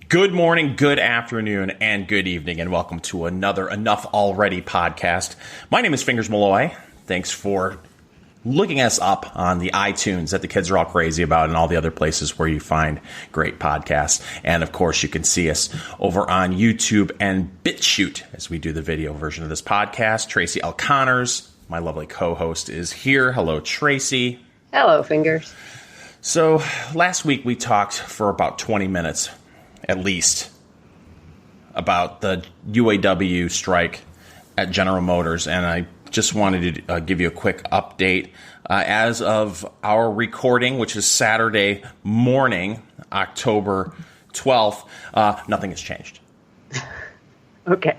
Good morning, good afternoon, and good evening, and welcome to another Enough Already podcast. My name is Fingers Malloy. Thanks for looking us up on the iTunes that the kids are all crazy about and all the other places where you find great podcasts. And, of course, you can see us over on YouTube and BitChute as we do the video version of this podcast. Tracy L. Connors, my lovely co-host, is here. Hello, Tracy. Hello, Fingers. So, last week we talked for about 20 minutes at least, about the UAW strike at General Motors, and I just wanted to give you a quick update. As of our recording, which is Saturday morning, October 12th, nothing has changed. Okay.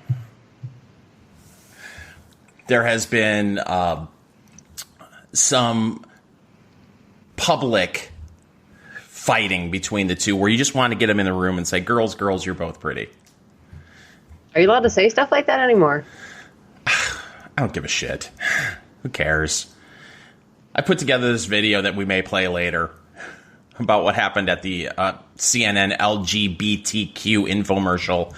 There has been some public fighting between the two where you just want to get them in the room and say, girls, you're both pretty. Are you allowed to say stuff like that anymore? I don't give a shit. Who cares? I put together this video that we may play later about what happened at the CNN LGBTQ infomercial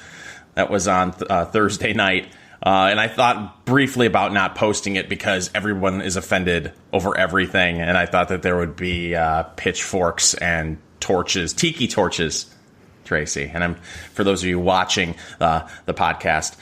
that was on Thursday night. And I thought briefly about not posting it because everyone is offended over everything. And I thought that there would be pitchforks and torches, tiki torches, Tracy. And for those of you watching the podcast,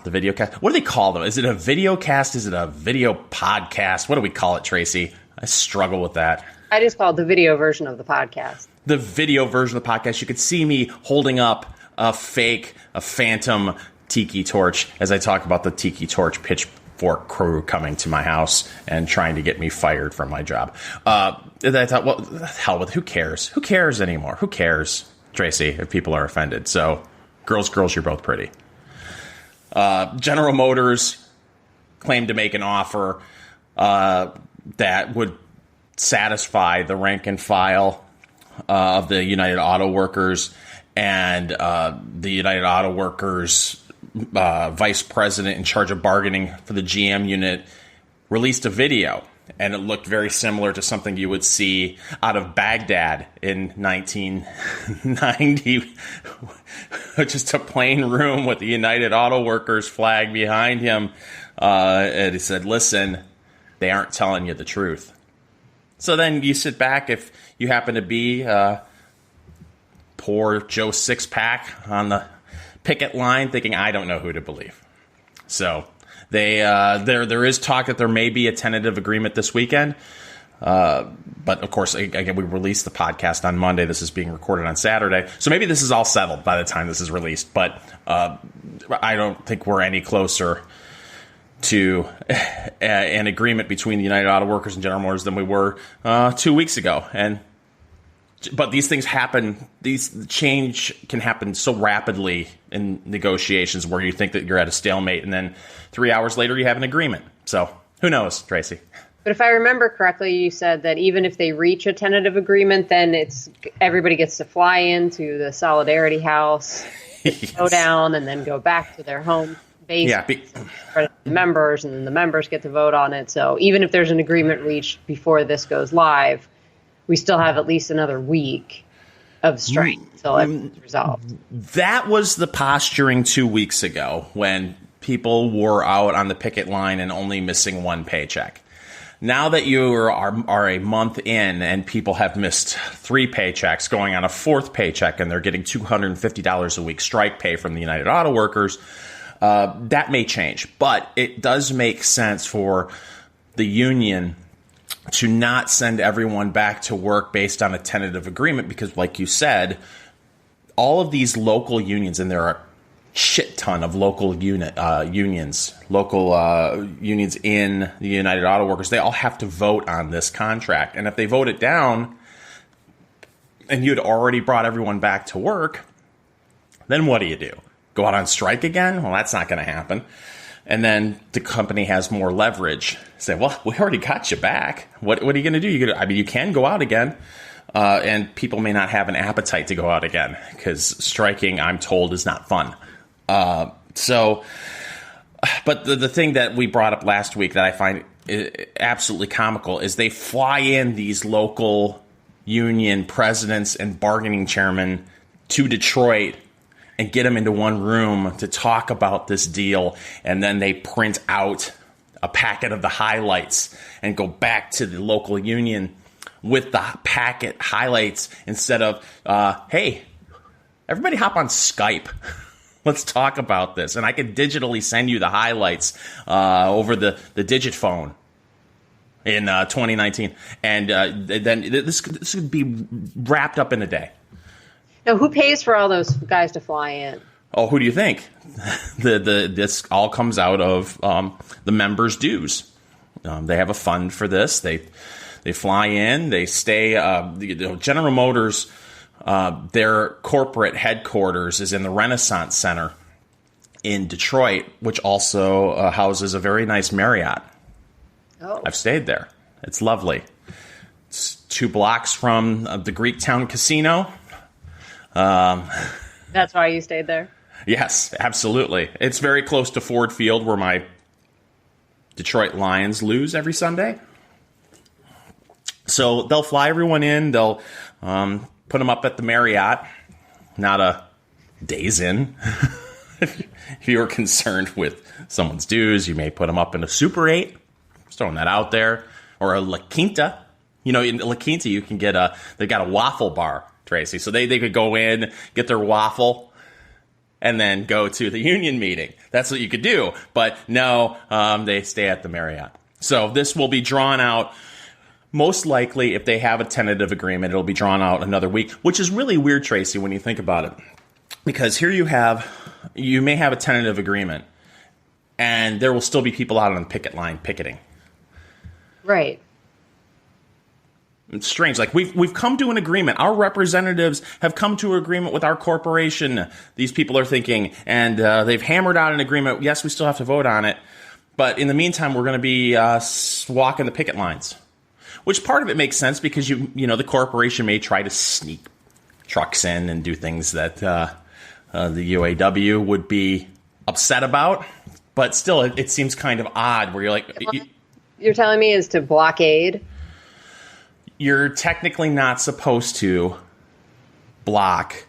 the video cast, what do they call them? Is it a video cast? Is it a video podcast? What do we call it, Tracy? I struggle with that. I just call it the video version of the podcast. The video version of the podcast. You could see me holding up a phantom tiki torch as I talk about the tiki torch pitchfork crew coming to my house and trying to get me fired from my job. I thought, well, hell with it. Who cares? Who cares anymore? Who cares, Tracy, if people are offended? So, girls, you're both pretty. General Motors claimed to make an offer that would satisfy the rank and file of the United Auto Workers, and the United Auto Workers vice president in charge of bargaining for the GM unit released a video, and it looked very similar to something you would see out of Baghdad in 1990. Just a plain room with the United Auto Workers flag behind him. And he said, listen, they aren't telling you the truth. So then you sit back, if you happen to be poor Joe Sixpack on the picket line, thinking, I don't know who to believe. So there is talk that there may be a tentative agreement this weekend. But of course, again, we released the podcast on Monday. This is being recorded on Saturday. So maybe this is all settled by the time this is released. But I don't think we're any closer to an agreement between the United Auto Workers and General Motors than we were 2 weeks ago. But these things happen, change can happen so rapidly in negotiations where you think that you're at a stalemate and then 3 hours later you have an agreement. So who knows, Tracy? But if I remember correctly, you said that even if they reach a tentative agreement, then everybody gets to fly into the Solidarity House, yes, go down, and then go back to their home base for the members, and then the members get to vote on it. So even if there's an agreement reached before this goes live, we still have at least another week of strike until everything's resolved. That was the posturing 2 weeks ago when people were out on the picket line and only missing one paycheck. Now that you are a month in and people have missed 3 paychecks, going on a 4th paycheck, and they're getting $250 a week strike pay from the United Auto Workers, that may change. But it does make sense for the union to not send everyone back to work based on a tentative agreement because, like you said, all of these local unions, and there are a shit ton of local unions in the United Auto Workers, they all have to vote on this contract. And if they vote it down and you'd already brought everyone back to work, then what do? Go out on strike again? Well, that's not going to happen. And then the company has more leverage. Say, well, we already got you back. What are you going to do? You can go out again, and people may not have an appetite to go out again because striking, I'm told, is not fun. But the thing that we brought up last week that I find absolutely comical is they fly in these local union presidents and bargaining chairmen to Detroit and get them into one room to talk about this deal. And then they print out a packet of the highlights and go back to the local union with the packet highlights instead of, hey, everybody hop on Skype. Let's talk about this. And I could digitally send you the highlights over the digit phone in 2019. And then this could be wrapped up in a day. Now, who pays for all those guys to fly in? Oh, who do you think? This all comes out of the members' dues. They have a fund for this. They fly in. They stay. General Motors, their corporate headquarters is in the Renaissance Center in Detroit, which also houses a very nice Marriott. Oh. I've stayed there. It's lovely. It's 2 blocks from the Greektown Casino. That's why you stayed there? Yes, absolutely. It's very close to Ford Field, where my Detroit Lions lose every Sunday. So they'll fly everyone in. They'll put them up at the Marriott, not a Days Inn. If you were concerned with someone's dues, you may put them up in a Super 8. Just throwing that out there. Or a La Quinta. You know, in La Quinta, you can get they've got a waffle bar, Tracy. So they could go in, get their waffle, and then go to the union meeting. That's what you could do. But no, they stay at the Marriott. So this will be drawn out. Most likely, if they have a tentative agreement, it'll be drawn out another week, which is really weird, Tracy, when you think about it. Because here you may have a tentative agreement, and there will still be people out on the picket line picketing. Right. It's strange. Like we've come to an agreement. Our representatives have come to an agreement with our corporation. These people are thinking, and they've hammered out an agreement. Yes, we still have to vote on it, but in the meantime, we're going to be walking the picket lines. Which part of it makes sense because you know the corporation may try to sneak trucks in and do things that the UAW would be upset about, but still, it seems kind of odd. Where you're like, you're telling me is to blockade. You're technically not supposed to block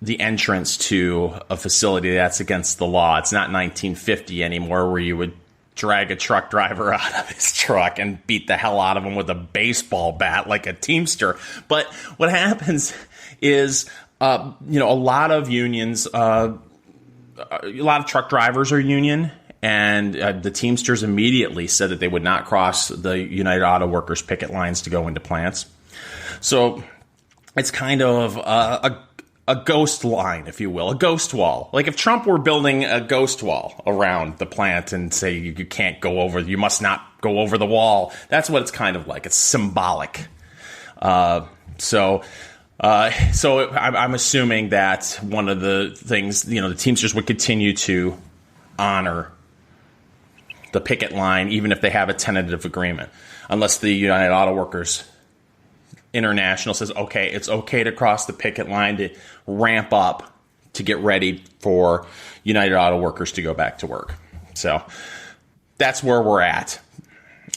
the entrance to a facility. That's against the law. It's not 1950 anymore where you would drag a truck driver out of his truck and beat the hell out of him with a baseball bat like a Teamster. But what happens is, a lot of unions, a lot of truck drivers are union. And the Teamsters immediately said that they would not cross the United Auto Workers picket lines to go into plants. So it's kind of a ghost line, if you will, a ghost wall. Like if Trump were building a ghost wall around the plant and say you can't go over, you must not go over the wall. That's what it's kind of like. It's symbolic. So I'm assuming that one of the things, the Teamsters would continue to honor the picket line, even if they have a tentative agreement, unless the United Auto Workers International says, okay, it's okay to cross the picket line to ramp up to get ready for United Auto Workers to go back to work. So that's where we're at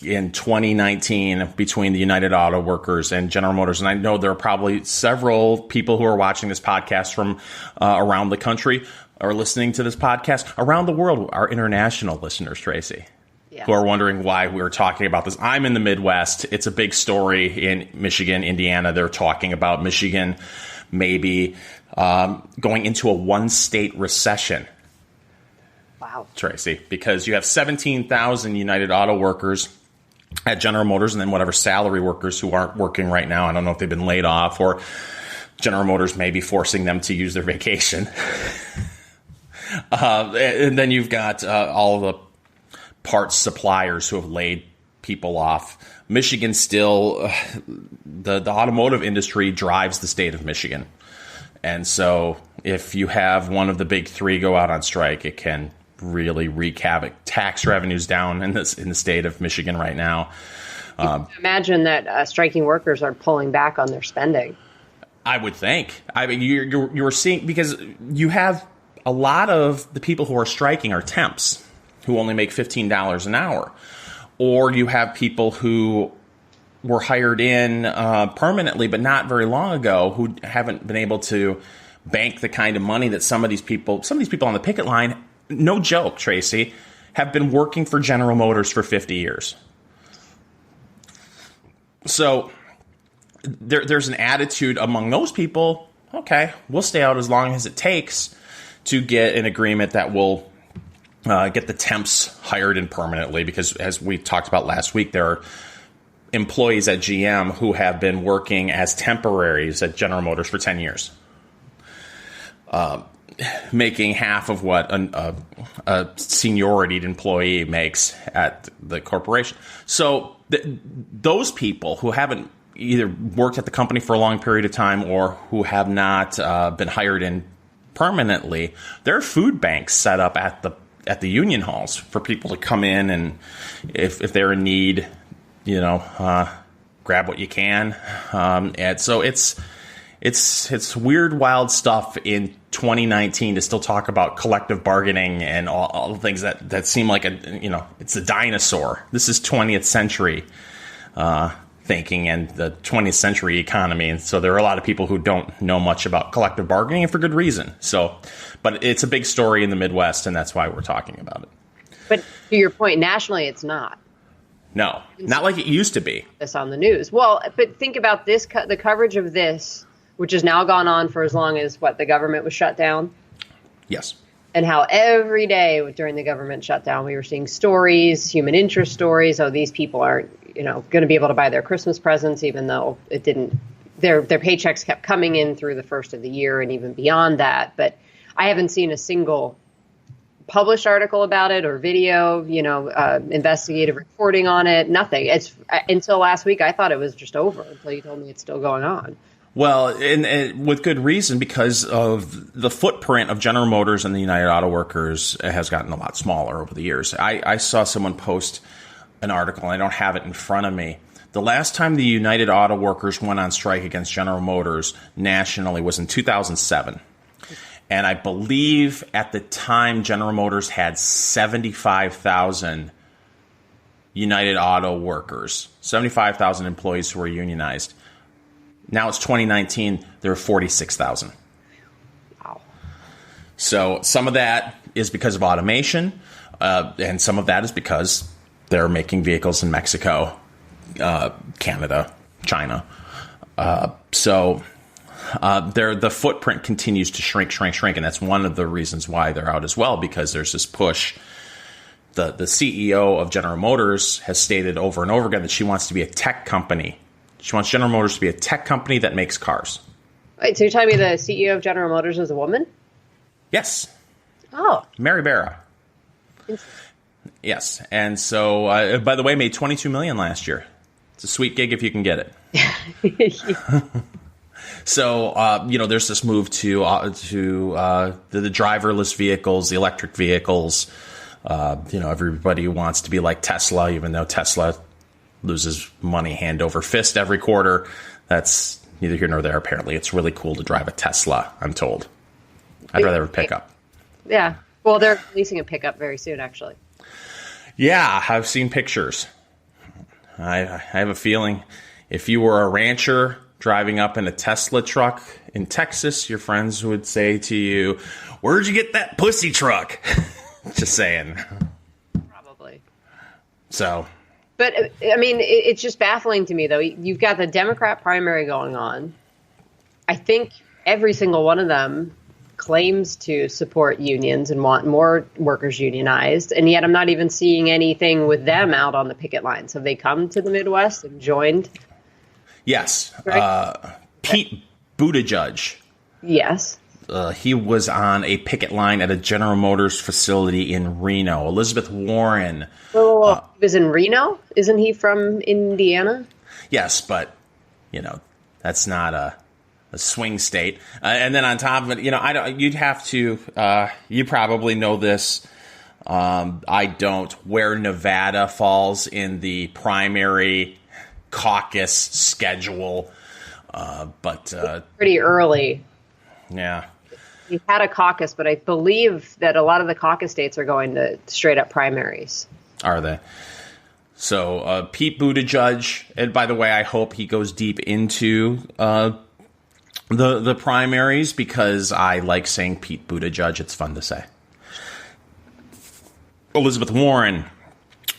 in 2019 between the United Auto Workers and General Motors. And I know there are probably several people who are watching this podcast from around the country or listening to this podcast around the world, our international listeners, Tracy, who are wondering why we're talking about this. I'm in the Midwest. It's a big story in Michigan, Indiana. They're talking about Michigan maybe going into a one-state recession. Wow. Tracy, because you have 17,000 United Auto Workers at General Motors and then whatever salary workers who aren't working right now. I don't know if they've been laid off or General Motors may be forcing them to use their vacation. And then you've got all the parts suppliers who have laid people off. Michigan still, the automotive industry drives the state of Michigan. And so if you have one of the big three go out on strike, it can really wreak havoc. Tax revenues down in the state of Michigan right now. Imagine that striking workers are pulling back on their spending. I would think. I mean, you're seeing, because you have a lot of the people who are striking are temps who only make $15 an hour. Or you have people who were hired in permanently, but not very long ago, who haven't been able to bank the kind of money that some of these people on the picket line, no joke, Tracy, have been working for General Motors for 50 years. So there's an attitude among those people, okay, we'll stay out as long as it takes to get an agreement that will get the temps hired in permanently, because as we talked about last week, there are employees at GM who have been working as temporaries at General Motors for 10 years, making half of what a senioritied employee makes at the corporation. So those people who haven't either worked at the company for a long period of time or who have not been hired in permanently, there are food banks set up at the union halls for people to come in, and if they're in need, grab what you can. And so it's weird, wild stuff in 2019 to still talk about collective bargaining and all the things that seem like it's a dinosaur. This is 20th century thinking and the 20th century economy. And so there are a lot of people who don't know much about collective bargaining, and for good reason. But it's a big story in the Midwest, and that's why we're talking about it. But to your point, nationally, it's not. No, not like it used to be. This on the news. Well, but think about this, the coverage of this, which has now gone on for as long as the government was shut down. Yes. And how every day during the government shutdown, we were seeing stories, human interest stories. Oh, these people aren't, going to be able to buy their Christmas presents, even though it didn't. Their paychecks kept coming in through the first of the year and even beyond that. But I haven't seen a single published article about it or video, investigative reporting on it. Nothing. It's until last week. I thought it was just over until you told me it's still going on. Well, and with good reason, because of the footprint of General Motors and the United Auto Workers has gotten a lot smaller over the years. I saw someone post an article, and I don't have it in front of me. The last time the United Auto Workers went on strike against General Motors nationally was in 2007. And I believe at the time General Motors had 75,000 United Auto Workers, 75,000 employees who were unionized. Now it's 2019, there are 46,000. Wow. So some of that is because of automation, and some of that is because they're making vehicles in Mexico, Canada, China. So the footprint continues to shrink, and that's one of the reasons why they're out as well, because there's this push. The CEO of General Motors has stated over and over again that she wants to be a tech company. She wants General Motors to be a tech company that makes cars. Wait, so you're telling me the CEO of General Motors is a woman? Yes. Oh. Mary Barra. Yes. And so, by the way, made $22 million last year. It's a sweet gig if you can get it. So, there's this move to the driverless vehicles, the electric vehicles. Everybody wants to be like Tesla, even though Tesla loses money hand over fist every quarter. That's neither here nor there, apparently. It's really cool to drive a Tesla, I'm told. I'd rather have a pickup. Yeah. Well, they're releasing a pickup very soon, actually. Yeah, I've seen pictures. I have a feeling if you were a rancher driving up in a Tesla truck in Texas, your friends would say to you, "Where'd you get that pussy truck?" Just saying. Probably. So... But, I mean, it's just baffling to me, though. You've got the Democrat primary going on. I think every single one of them claims to support unions and want more workers unionized. And yet I'm not even seeing anything with them out on the picket lines. Have they come to the Midwest and joined? Yes. Right? Pete Buttigieg. Yes. He was on a picket line at a General Motors facility in Reno. Elizabeth Warren. He was in Reno? Isn't he from Indiana? Yes, but, that's not a swing state. And then on top of it, you'd have to, you probably know this. I don't, where Nevada falls in the primary caucus schedule. But pretty early. Yeah. We've had a caucus, but I believe that a lot of the caucus states are going to straight up primaries. Are they? So Pete Buttigieg, and by the way, I hope he goes deep into the primaries because I like saying Pete Buttigieg. It's fun to say. Elizabeth Warren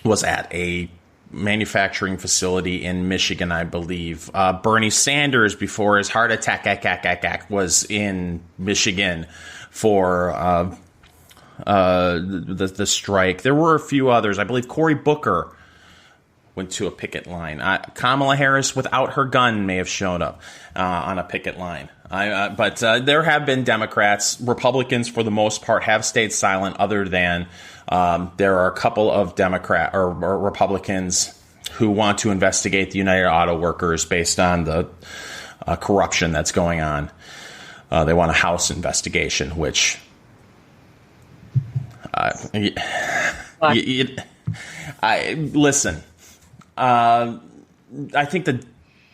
was at a manufacturing facility in Michigan, I believe. Bernie Sanders, before his heart attack, was in Michigan for the strike. There were a few others. I believe Cory Booker went to a picket line. Kamala Harris, without her gun, may have shown up on a picket line. But there have been Democrats. Republicans, for the most part, have stayed silent, other than there are a couple of Democrat or Republicans who want to investigate the United Auto Workers based on the corruption that's going on. They want a House investigation, which listen. I think the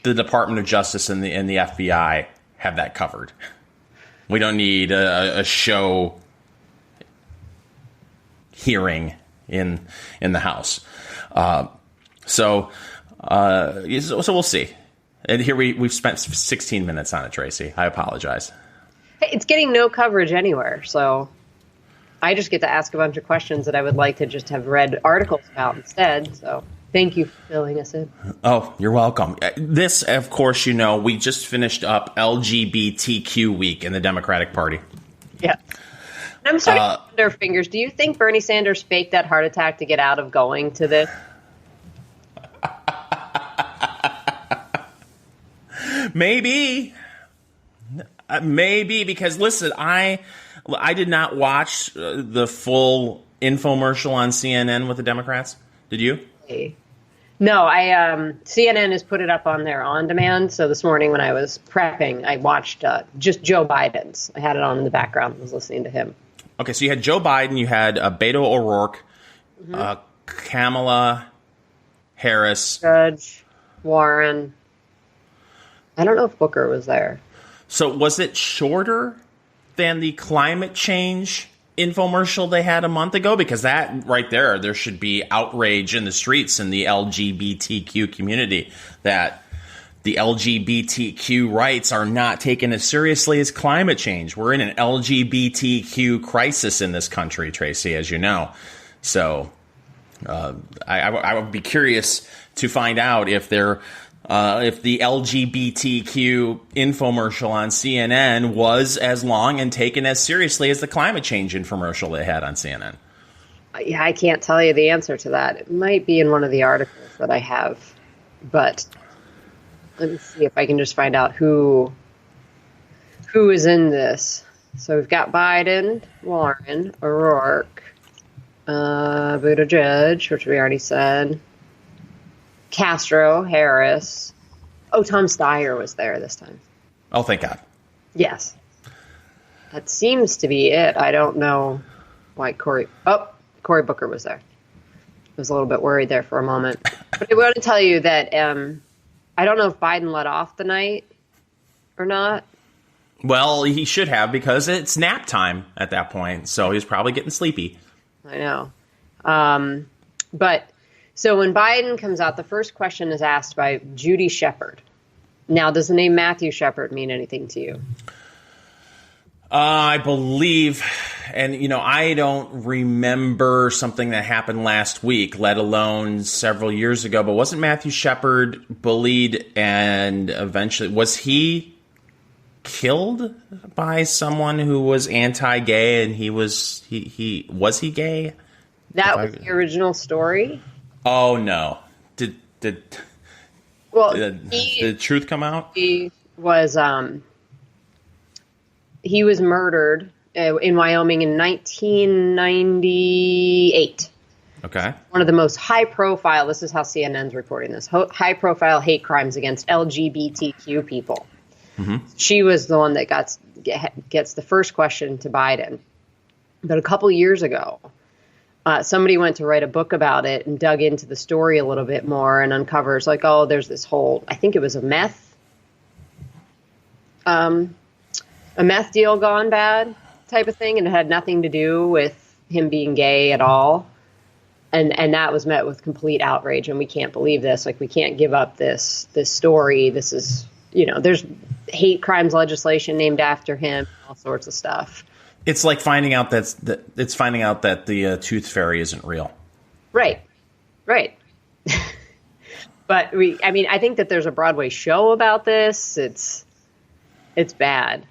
Department of Justice and the FBI have that covered. We don't need a show hearing in the House. So we'll see. And here we've spent 16 minutes on it, Tracy. I apologize. Hey, it's getting no coverage anywhere, so I just get to ask a bunch of questions that I would like to just have read articles about instead. So thank you for filling us in. Oh, you're welcome. This, of course, we just finished up LGBTQ week in the Democratic Party. Yeah. I'm starting to wonder, Fingers, do you think Bernie Sanders faked that heart attack to get out of going to this? Maybe, because listen, I did not watch the full infomercial on CNN with the Democrats. Did you? No, CNN has put it up on their on demand. So this morning when I was prepping, I watched just Joe Biden's. I had it on in the background. I was listening to him. Okay, so you had Joe Biden, you had Beto O'Rourke, Kamala Harris, Judge Warren. I don't know if Booker was there. So was it shorter than the climate change infomercial they had a month ago? Because that right there should be outrage in the streets in the LGBTQ community that the LGBTQ rights are not taken as seriously as climate change. We're in an LGBTQ crisis in this country, Tracy, as you know. So I would be curious to find out if the LGBTQ infomercial on CNN was as long and taken as seriously as the climate change infomercial they had on CNN. Yeah, I can't tell you the answer to that. It might be in one of the articles that I have, but let me see if I can just find out who is in this. So we've got Biden, Warren, O'Rourke, Buttigieg, which we already said, Castro, Harris. Oh, Tom Steyer was there this time. Oh, thank God. Yes. That seems to be it. I don't know why Cory Booker was there. I was a little bit worried there for a moment. But I want to tell you that I don't know if Biden let off the night or not. Well, he should have, because it's nap time at that point. So he's probably getting sleepy. I know. But so when Biden comes out, the first question is asked by Judy Shepard. Now, does the name Matthew Shepard mean anything to you? I believe, and I don't remember something that happened last week, let alone several years ago, but wasn't Matthew Shepard bullied and eventually, was he killed by someone who was anti-gay and was he gay? That was the original story? Oh, no. Did the truth come out? He was murdered in Wyoming in 1998. Okay. One of the most high-profile, this is how CNN's reporting this, high-profile hate crimes against LGBTQ people. Mm-hmm. She was the one that gets the first question to Biden. But a couple years ago, somebody went to write a book about it and dug into the story a little bit more and uncovers there's this whole, I think it was a meth deal gone bad type of thing, and it had nothing to do with him being gay at all. And that was met with complete outrage, and we can't believe this. We can't give up this story. This is, there's hate crimes legislation named after him, all sorts of stuff. It's like finding out that the tooth fairy isn't real. Right. But I think that there's a Broadway show about this. It's bad.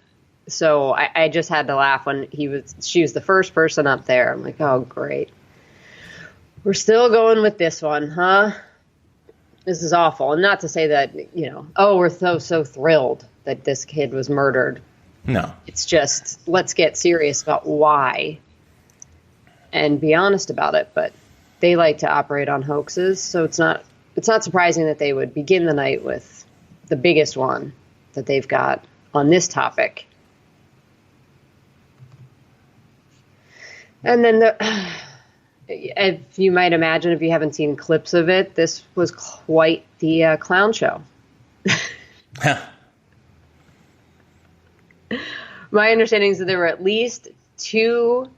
So I just had to laugh when she was the first person up there. I'm like, oh, great. We're still going with this one, huh? This is awful. And not to say that, we're so thrilled that this kid was murdered. No. It's just, let's get serious about why and be honest about it. But they like to operate on hoaxes, so it's not surprising that they would begin the night with the biggest one that they've got on this topic. And then if you might imagine, if you haven't seen clips of it, this was quite the clown show. My understanding is that there were at least 2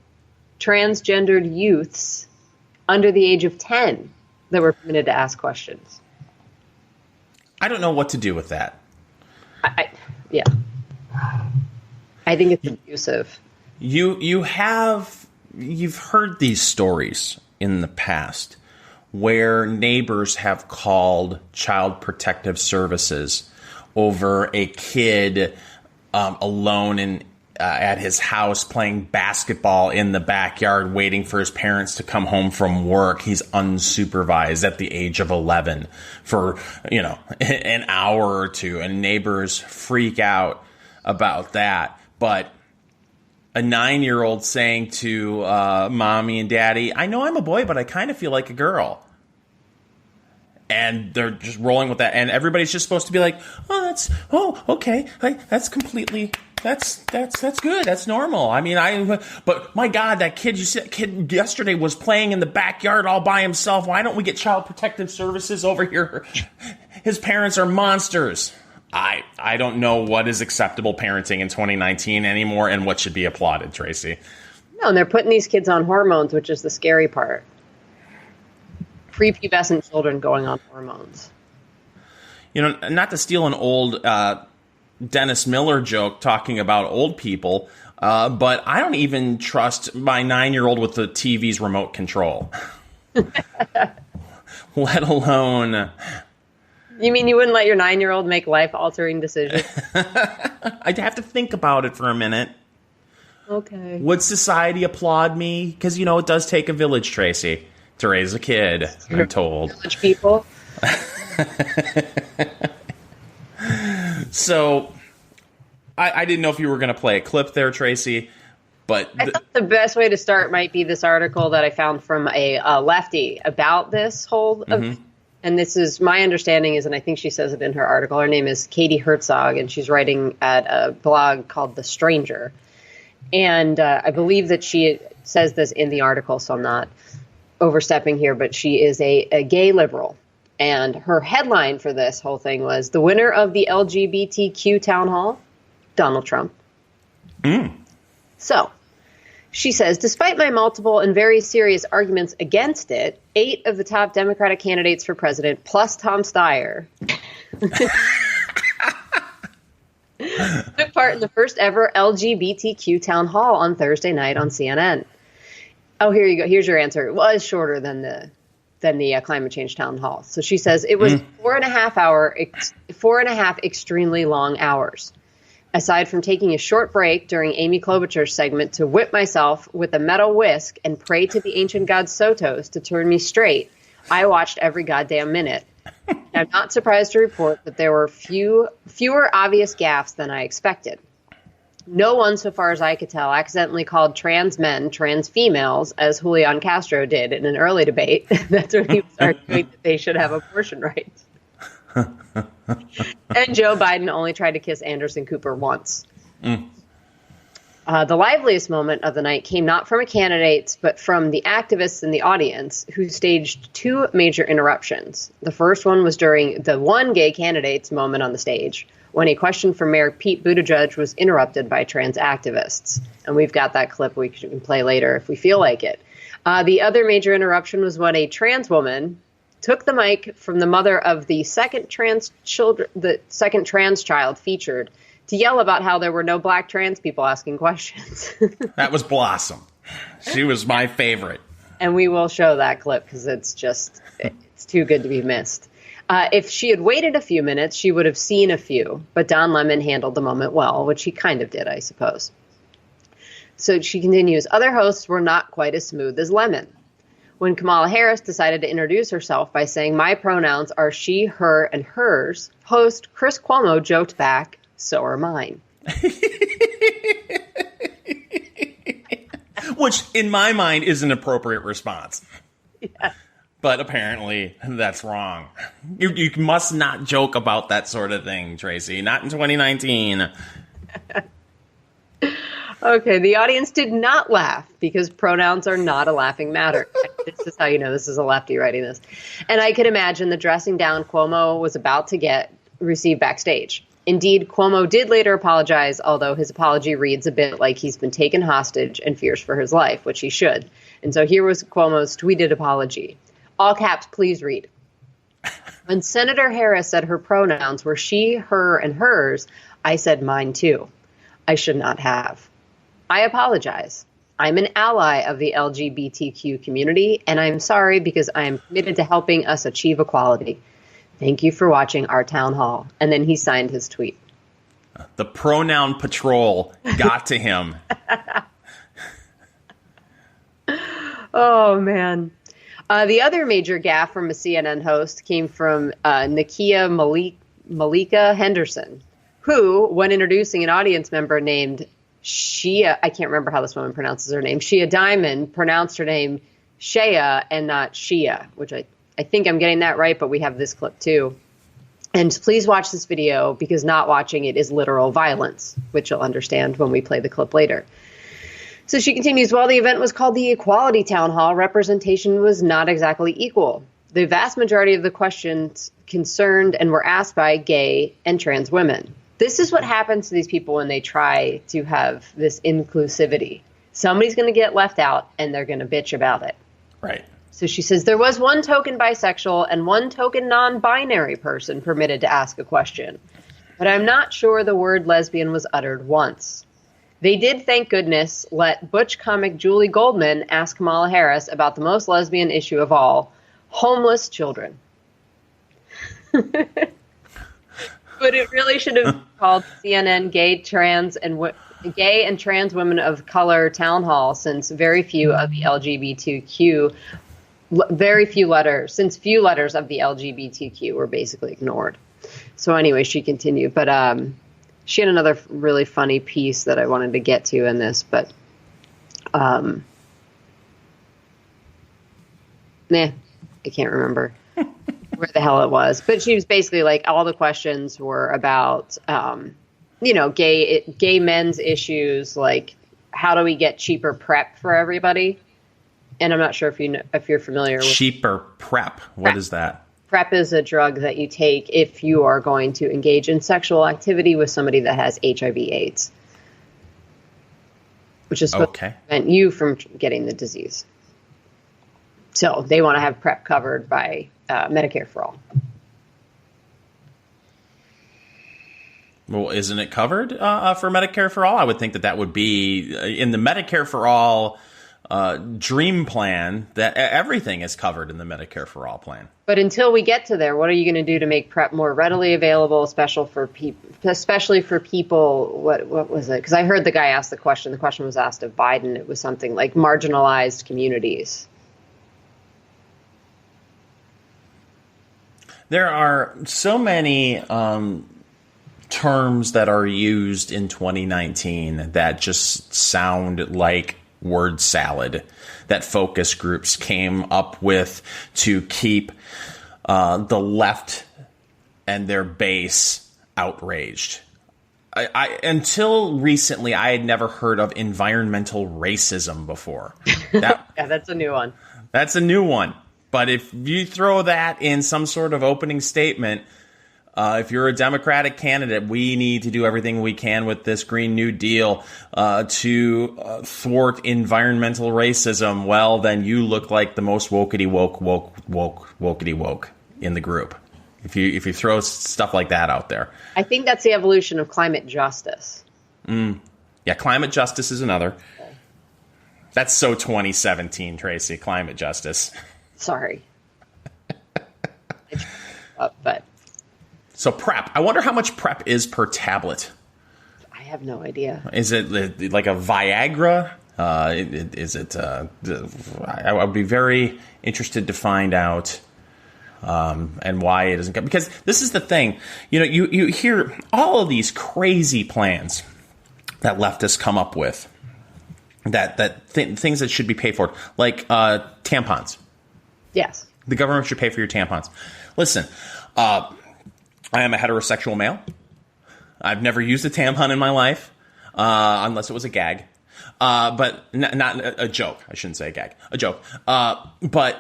transgendered youths under the age of 10 that were permitted to ask questions. I don't know what to do with that. Yeah. I think it's abusive. You've heard these stories in the past where neighbors have called Child Protective Services over a kid alone at his house playing basketball in the backyard, waiting for his parents to come home from work. He's unsupervised at the age of 11 for, an hour or two, and neighbors freak out about that. But a 9-year-old saying to mommy and daddy, I know I'm a boy, but I kind of feel like a girl. And they're just rolling with that. And everybody's just supposed to be like, okay. That's completely, that's good. That's normal. But my God, that kid yesterday was playing in the backyard all by himself. Why don't we get Child Protective Services over here? His parents are monsters. I don't know what is acceptable parenting in 2019 anymore and what should be applauded, Tracy. No, and they're putting these kids on hormones, which is the scary part. Prepubescent children going on hormones. Not to steal an old Dennis Miller joke talking about old people, but I don't even trust my 9-year-old with the TV's remote control. Let alone... You mean you wouldn't let your 9-year-old make life-altering decisions? I'd have to think about it for a minute. Okay. Would society applaud me? Because, it does take a village, Tracy, to raise a kid, I'm told. Village people. So, I didn't know if you were going to play a clip there, Tracy, but... I thought the best way to start might be this article that I found from a lefty about this whole event. And this is my understanding is, and I think she says it in her article, her name is Katie Herzog, and she's writing at a blog called The Stranger. And I believe that she says this in the article, so I'm not overstepping here, but she is a gay liberal. And her headline for this whole thing was, the winner of the LGBTQ town hall, Donald Trump. So she says, despite my multiple and very serious arguments against it, 8 of the top Democratic candidates for president, plus Tom Steyer, took part in the first ever LGBTQ town hall on Thursday night on CNN. Oh, here you go. Here's your answer. It was shorter than the climate change town hall. So she says it was 4.5 extremely long hours. Aside from taking a short break during Amy Klobuchar's segment to whip myself with a metal whisk and pray to the ancient god Sotos to turn me straight, I watched every goddamn minute. I'm not surprised to report that there were fewer obvious gaffes than I expected. No one, so far as I could tell, accidentally called trans men trans females, as Julian Castro did in an early debate. That's when he was arguing that they should have abortion rights. And Joe Biden only tried to kiss Anderson Cooper once. The liveliest moment of the night came not from a candidate, but from the activists in the audience who staged 2 major interruptions. The first one was during the one gay candidate's moment on the stage, when a question from Mayor Pete Buttigieg was interrupted by trans activists. And we've got that clip we can play later if we feel like it. The other major interruption was when a trans woman took the mic from the mother of the second trans child featured to yell about how there were no black trans people asking questions. That was Blossom. She was my favorite. And we will show that clip because it's too good to be missed. If she had waited a few minutes, she would have seen a few, but Don Lemon handled the moment well, which he kind of did, I suppose. So she continues, other hosts were not quite as smooth as Lemon. When Kamala Harris decided to introduce herself by saying, my pronouns are she, her, and hers, host Chris Cuomo joked back, so are mine. Which, in my mind, is an appropriate response. Yeah. But apparently, that's wrong. You must not joke about that sort of thing, Tracy. Not in 2019. Okay, the audience did not laugh because pronouns are not a laughing matter. This is how you know this is a lefty writing this. And I could imagine the dressing down Cuomo was about to receive backstage. Indeed, Cuomo did later apologize, although his apology reads a bit like he's been taken hostage and fears for his life, which he should. And so here was Cuomo's tweeted apology. All caps, please read. When Senator Harris said her pronouns were she, her, and hers, I said mine too. I should not have. I apologize. I'm an ally of the LGBTQ community, and I'm sorry because I am committed to helping us achieve equality. Thank you for watching our town hall. And then he signed his tweet. The pronoun patrol got to him. Oh, man. The other major gaffe from a CNN host came from Nakia Malika Henderson, who, when introducing an audience member named Shia, I can't remember how this woman pronounces her name, Shia Diamond, pronounced her name Shea and not Shia, which I think I'm getting that right, but we have this clip too. And please watch this video because not watching it is literal violence, which you'll understand when we play the clip later. So she continues, while the event was called the Equality Town Hall, representation was not exactly equal. The vast majority of the questions concerned and were asked by gay and trans women. This is what happens to these people when they try to have this inclusivity. Somebody's going to get left out and they're going to bitch about it. Right. So she says there was one token bisexual and one token non-binary person permitted to ask a question. But I'm not sure the word lesbian was uttered once. They did, thank goodness, let butch comic Julie Goldman ask Kamala Harris about the most lesbian issue of all, homeless children. But it really should have been called CNN Gay and Trans Women of Color Town Hall, since very few of the LGBTQ, since few letters of the LGBTQ were basically ignored. So anyway, she continued, but she had another really funny piece that I wanted to get to in this, but I can't remember where the hell it was. But she was basically like, all the questions were about, gay men's issues, like how do we get cheaper PrEP for everybody? And I'm not sure if you're familiar with cheaper PrEP. What is that? PrEP is a drug that you take if you are going to engage in sexual activity with somebody that has HIV/AIDS, which is supposed to prevent you from getting the disease. So they want to have PrEP covered by Medicare for All. Well, isn't it covered for Medicare for All? I would think that would be in the Medicare for All dream plan, that everything is covered in the Medicare for All plan. But until we get to there, what are you going to do to make PrEP more readily available, especially for people? What was it? Because I heard the guy ask the question. The question was asked of Biden. It was something like marginalized communities. There are so many terms that are used in 2019 that just sound like word salad that focus groups came up with to keep the left and their base outraged. Until recently, I had never heard of environmental racism before. Yeah, that's a new one. That's a new one. But if you throw that in some sort of opening statement, if you're a Democratic candidate, we need to do everything we can with this Green New Deal to thwart environmental racism. Well, then you look like the most wokety woke in the group. If you throw stuff like that out there. I think that's the evolution of climate justice. Yeah, climate justice is another. That's so 2017, Tracy, climate justice. Sorry. But so PrEP. I wonder how much PrEP is per tablet. I have no idea. Is it like a Viagra? Is it? I would be very interested to find out. And why it doesn't come. Because this is the thing. You hear all of these crazy plans that leftists come up with. Things that should be paid for. Like tampons. Yes. The government should pay for your tampons. Listen, I am a heterosexual male. I've never used a tampon in my life, unless it was a gag. But not a joke. I shouldn't say a gag. A joke. But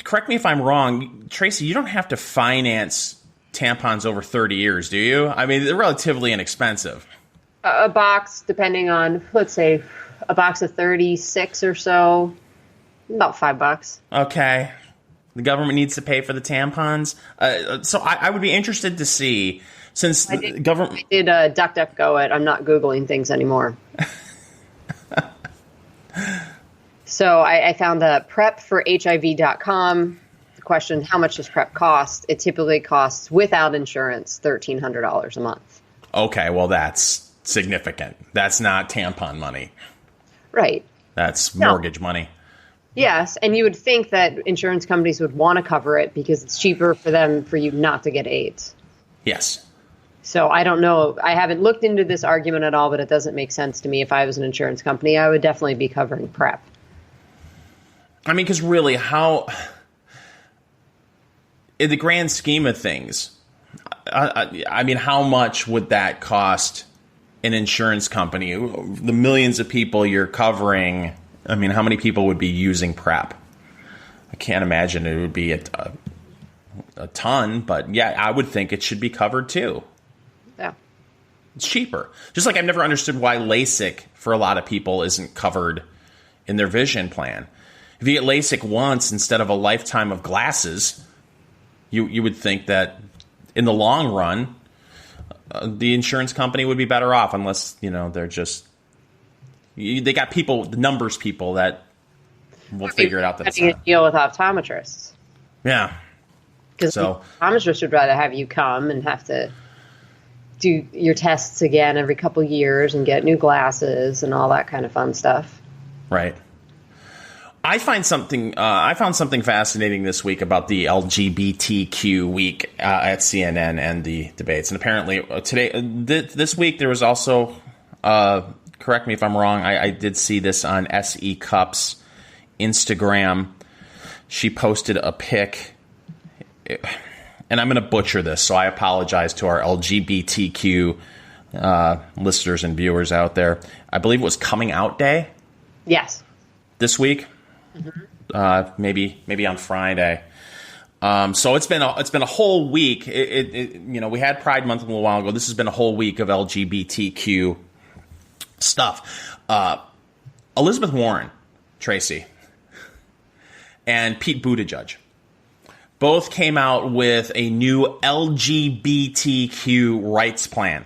correct me if I'm wrong, Tracy, you don't have to finance tampons over 30 years, do you? I mean, they're relatively inexpensive. A box, depending on, let's say, a box of 36 or so, about $5. Okay. The government needs to pay for the tampons. So I would be interested to see, since the government... I did DuckDuckGo it. I'm not Googling things anymore. So I found the prepforhiv.com. The question, how much does PrEP cost? It typically costs, without insurance, $1,300 a month. Okay, well, that's significant. That's not tampon money. Right. That's mortgage money. Yes, and you would think that insurance companies would want to cover it because it's cheaper for you not to get AIDS. Yes. So I don't know. I haven't looked into this argument at all, but it doesn't make sense to me. If I was an insurance company, I would definitely be covering PrEP. I mean, because really, in the grand scheme of things, I mean, how much would that cost an insurance company? The millions of people you're covering, I mean, how many people would be using PrEP? I can't imagine it would be a ton, but yeah, I would think it should be covered too. Yeah. It's cheaper. Just like I've never understood why LASIK for a lot of people isn't covered in their vision plan. If you get LASIK once instead of a lifetime of glasses, you would think that in the long run, the insurance company would be better off, unless, they're just... They got people, the numbers people that will figure it out themselves. To deal with optometrists. Yeah. Because optometrists would rather have you come and have to do your tests again every couple years and get new glasses and all that kind of fun stuff. Right. I found something fascinating this week about the LGBTQ week at CNN and the debates. And apparently this week there was also, correct me if I'm wrong, I did see this on SE Cup's Instagram. She posted a pic, and I'm going to butcher this, so I apologize to our LGBTQ listeners and viewers out there. I believe it was Coming Out Day. Yes. This week. Mm-hmm. Maybe on Friday. So it's been a whole week. We had Pride Month a little while ago. This has been a whole week of LGBTQ stuff. Elizabeth Warren, Tracy, and Pete Buttigieg both came out with a new LGBTQ rights plan.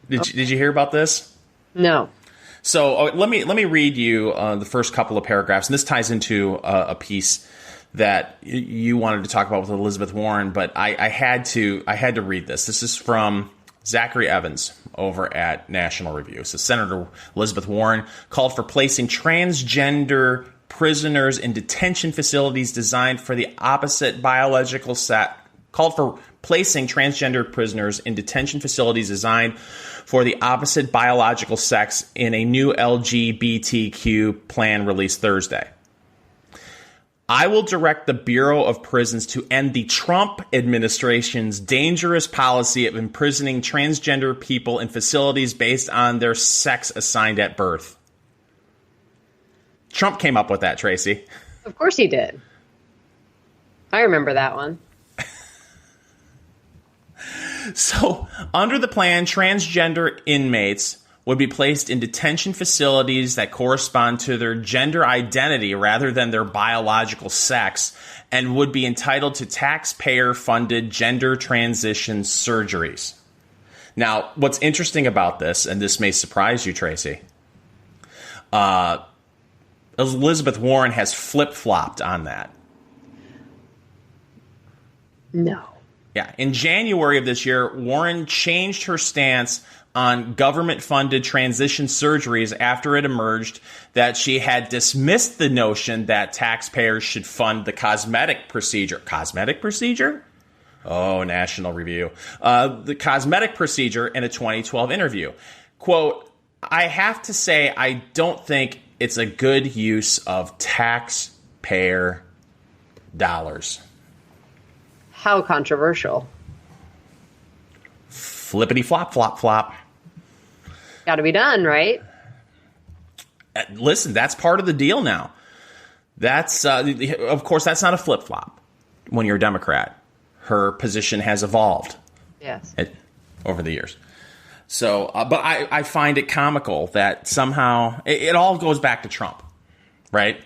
Did you hear about this? No. So let me read you the first couple of paragraphs, and this ties into a piece that you wanted to talk about with Elizabeth Warren, but I had to read this. This is from Zachary Evans over at National Review. So Senator Elizabeth Warren called for placing transgender prisoners in detention facilities designed for the opposite biological sex. Called for placing transgender prisoners in detention facilities designed for the opposite biological sex in a new LGBTQ plan released Thursday. I will direct the Bureau of Prisons to end the Trump administration's dangerous policy of imprisoning transgender people in facilities based on their sex assigned at birth. Trump came up with that, Tracy. Of course he did. I remember that one. So, under the plan, transgender inmates would be placed in detention facilities that correspond to their gender identity rather than their biological sex, and would be entitled to taxpayer-funded gender transition surgeries. Now, what's interesting about this, and this may surprise you, Tracy, Elizabeth Warren has flip-flopped on that. No. Yeah. In January of this year, Warren changed her stance on government-funded transition surgeries after it emerged that she had dismissed the notion that taxpayers should fund the cosmetic procedure. Cosmetic procedure? Oh, National Review. The cosmetic procedure in a 2012 interview. Quote, "I have to say I don't think it's a good use of taxpayer dollars." How controversial. Flippity flop, flop, flop. Got to be done, right? Listen, that's part of the deal now. That's, of course, that's not a flip flop when you're a Democrat. Her position has evolved. Yes. Over the years. So, but I find it comical that somehow it all goes back to Trump, right?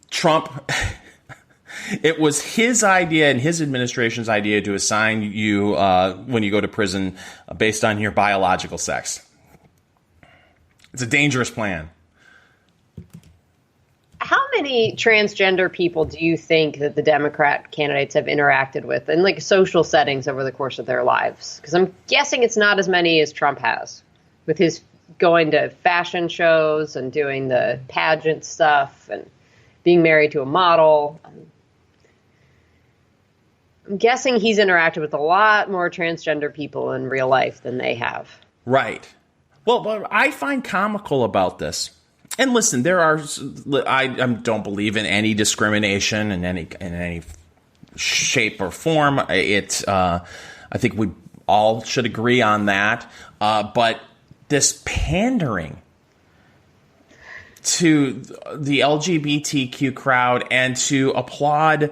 Trump. It was his idea and his administration's idea to assign you, when you go to prison, based on your biological sex. It's a dangerous plan. How many transgender people do you think that the Democrat candidates have interacted with in like social settings over the course of their lives? Because I'm guessing it's not as many as Trump has, with his going to fashion shows and doing the pageant stuff and being married to a model. I'm guessing he's interacted with a lot more transgender people in real life than they have. Right. Well, what I find comical about this, and listen, I don't believe in any discrimination in any shape or form. I think we all should agree on that. But this pandering to the LGBTQ crowd and to applaud.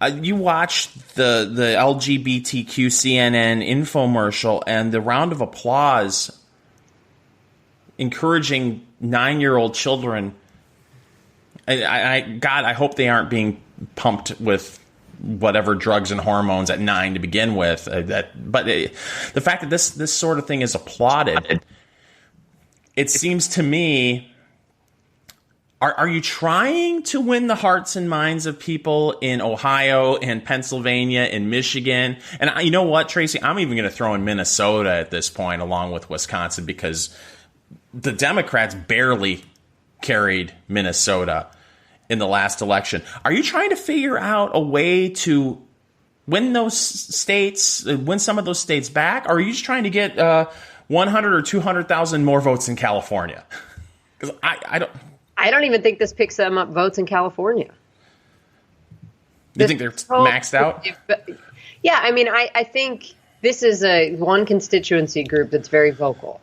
You watch the LGBTQ CNN infomercial and the round of applause encouraging 9-year-old children. God, I hope they aren't being pumped with whatever drugs and hormones at 9 to begin with. But the fact that this sort of thing is applauded, it seems to me. Are you trying to win the hearts and minds of people in Ohio and Pennsylvania and Michigan? And you know what, Tracy? I'm even going to throw in Minnesota at this point, along with Wisconsin, because the Democrats barely carried Minnesota in the last election. Are you trying to figure out a way to win those states, win some of those states back? Or are you just trying to get 100 or 200,000 more votes in California? Because I don't even think this picks them up votes in California. You think they're maxed out? Yeah, I mean, I think this is one constituency group that's very vocal.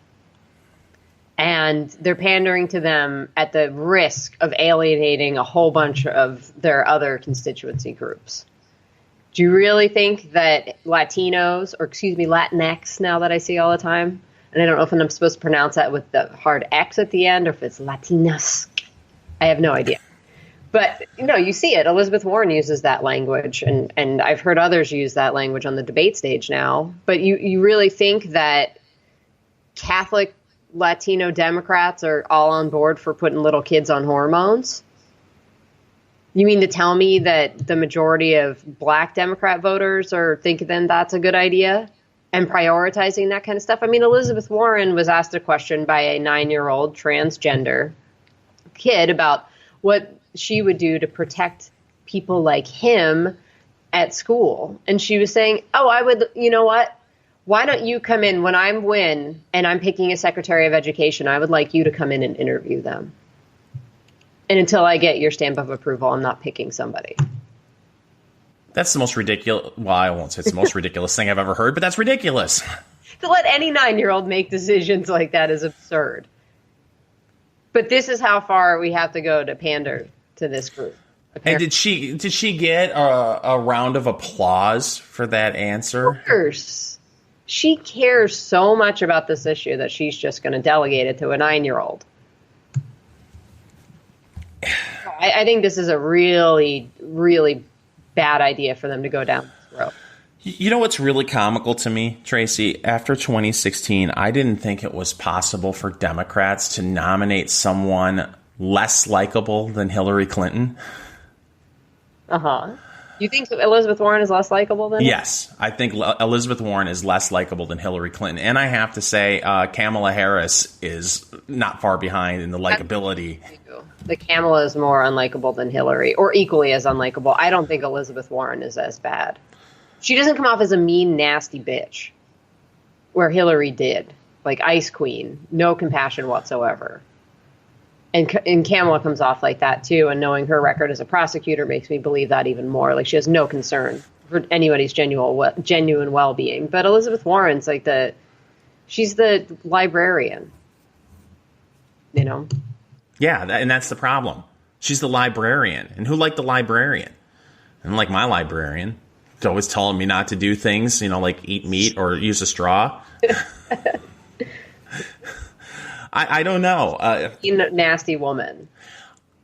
And they're pandering to them at the risk of alienating a whole bunch of their other constituency groups. Do you really think that Latinos, or excuse me, Latinx now that I see all the time, and I don't know if I'm supposed to pronounce that with the hard X at the end or if it's Latinas. I have no idea. But, you see it. Elizabeth Warren uses that language, and I've heard others use that language on the debate stage now. But you really think that Catholic Latino Democrats are all on board for putting little kids on hormones? You mean to tell me that the majority of Black Democrat voters are thinking that's a good idea and prioritizing that kind of stuff? I mean, Elizabeth Warren was asked a question by a 9-year-old transgender kid about what she would do to protect people like him at school. And she was saying, you know what? Why don't you come in when I win and I'm picking a Secretary of Education? I would like you to come in and interview them. And until I get your stamp of approval, I'm not picking somebody. That's the most ridiculous. Well, I won't say it's the most ridiculous thing I've ever heard, but that's ridiculous. To let any 9-year-old make decisions like that is absurd. But this is how far we have to go to pander to this group. Apparently. And did she get a round of applause for that answer? Of course. She cares so much about this issue that she's just going to delegate it to a 9-year-old. I think this is a really, really bad idea for them to go down this road. You know what's really comical to me, Tracy? After 2016, I didn't think it was possible for Democrats to nominate someone less likable than Hillary Clinton. Uh-huh. You think Elizabeth Warren is less likable than her? Yes, I think Elizabeth Warren is less likable than Hillary Clinton. And I have to say, Kamala Harris is not far behind in the likability. The Kamala is more unlikable than Hillary, or equally as unlikable. I don't think Elizabeth Warren is as bad. She doesn't come off as a mean, nasty bitch, where Hillary did. Like Ice Queen, no compassion whatsoever. And Kamala comes off like that, too. And knowing her record as a prosecutor makes me believe that even more. Like, she has no concern for anybody's genuine well-being. But Elizabeth Warren's like she's the librarian, you know? Yeah, and that's the problem. She's the librarian. And who liked the librarian? And like my librarian, it's always telling me not to do things, like eat meat or use a straw. I don't know. Nasty woman.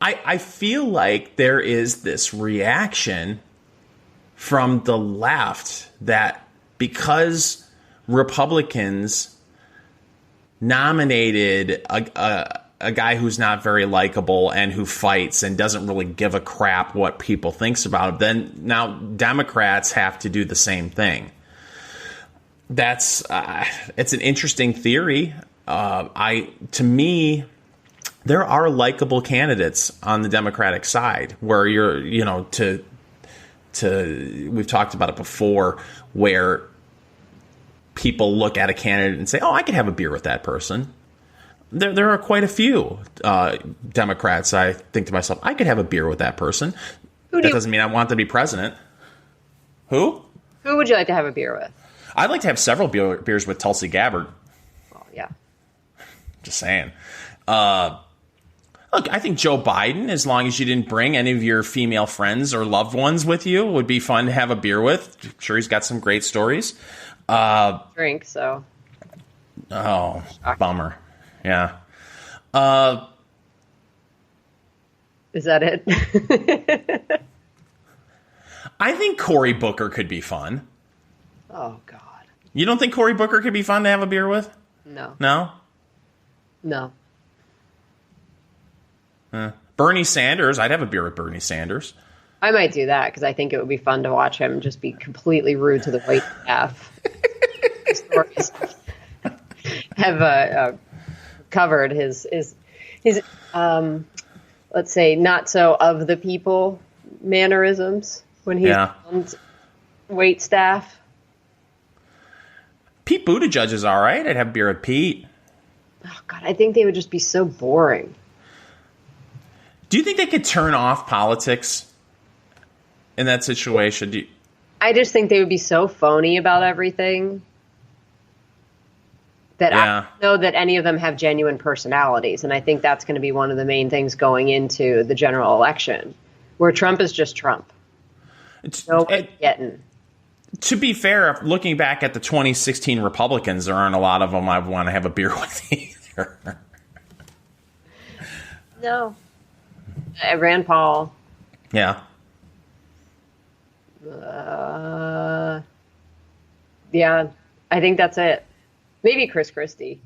I feel like there is this reaction from the left that because Republicans nominated a guy who's not very likable and who fights and doesn't really give a crap what people thinks about him, then now Democrats have to do the same thing. That's it's an interesting theory. To me, there are likable candidates on the Democratic side where we've talked about it before, where people look at a candidate and say, oh, I could have a beer with that person. There are quite a few Democrats. I think to myself, I could have a beer with that person. That doesn't mean I want them to be president. Who? Who would you like to have a beer with? I'd like to have several beers with Tulsi Gabbard. Oh, yeah. Just saying. Look, I think Joe Biden, as long as you didn't bring any of your female friends or loved ones with you, would be fun to have a beer with. I'm sure he's got some great stories. Drink, so. Oh, bummer. Yeah. Is that it? I think Cory Booker could be fun. Oh, God. You don't think Cory Booker could be fun to have a beer with? No. No? No. Bernie Sanders. I'd have a beer with Bernie Sanders. I might do that because I think it would be fun to watch him just be completely rude to the white staff. Stories have covered his let's say not so of the people mannerisms when he's on wait staff. Pete Buttigieg is all right. I'd have a beer with Pete. Oh God, I think they would just be so boring. Do you think they could turn off politics in that situation? I just think they would be so phony about everything that I don't know that any of them have genuine personalities. And I think that's going to be one of the main things going into the general election, where Trump is just Trump. Getting. To be fair, looking back at the 2016 Republicans, there aren't a lot of them I want to have a beer with either. No. Rand Paul. Yeah. Yeah, I think that's it. Maybe Chris Christie.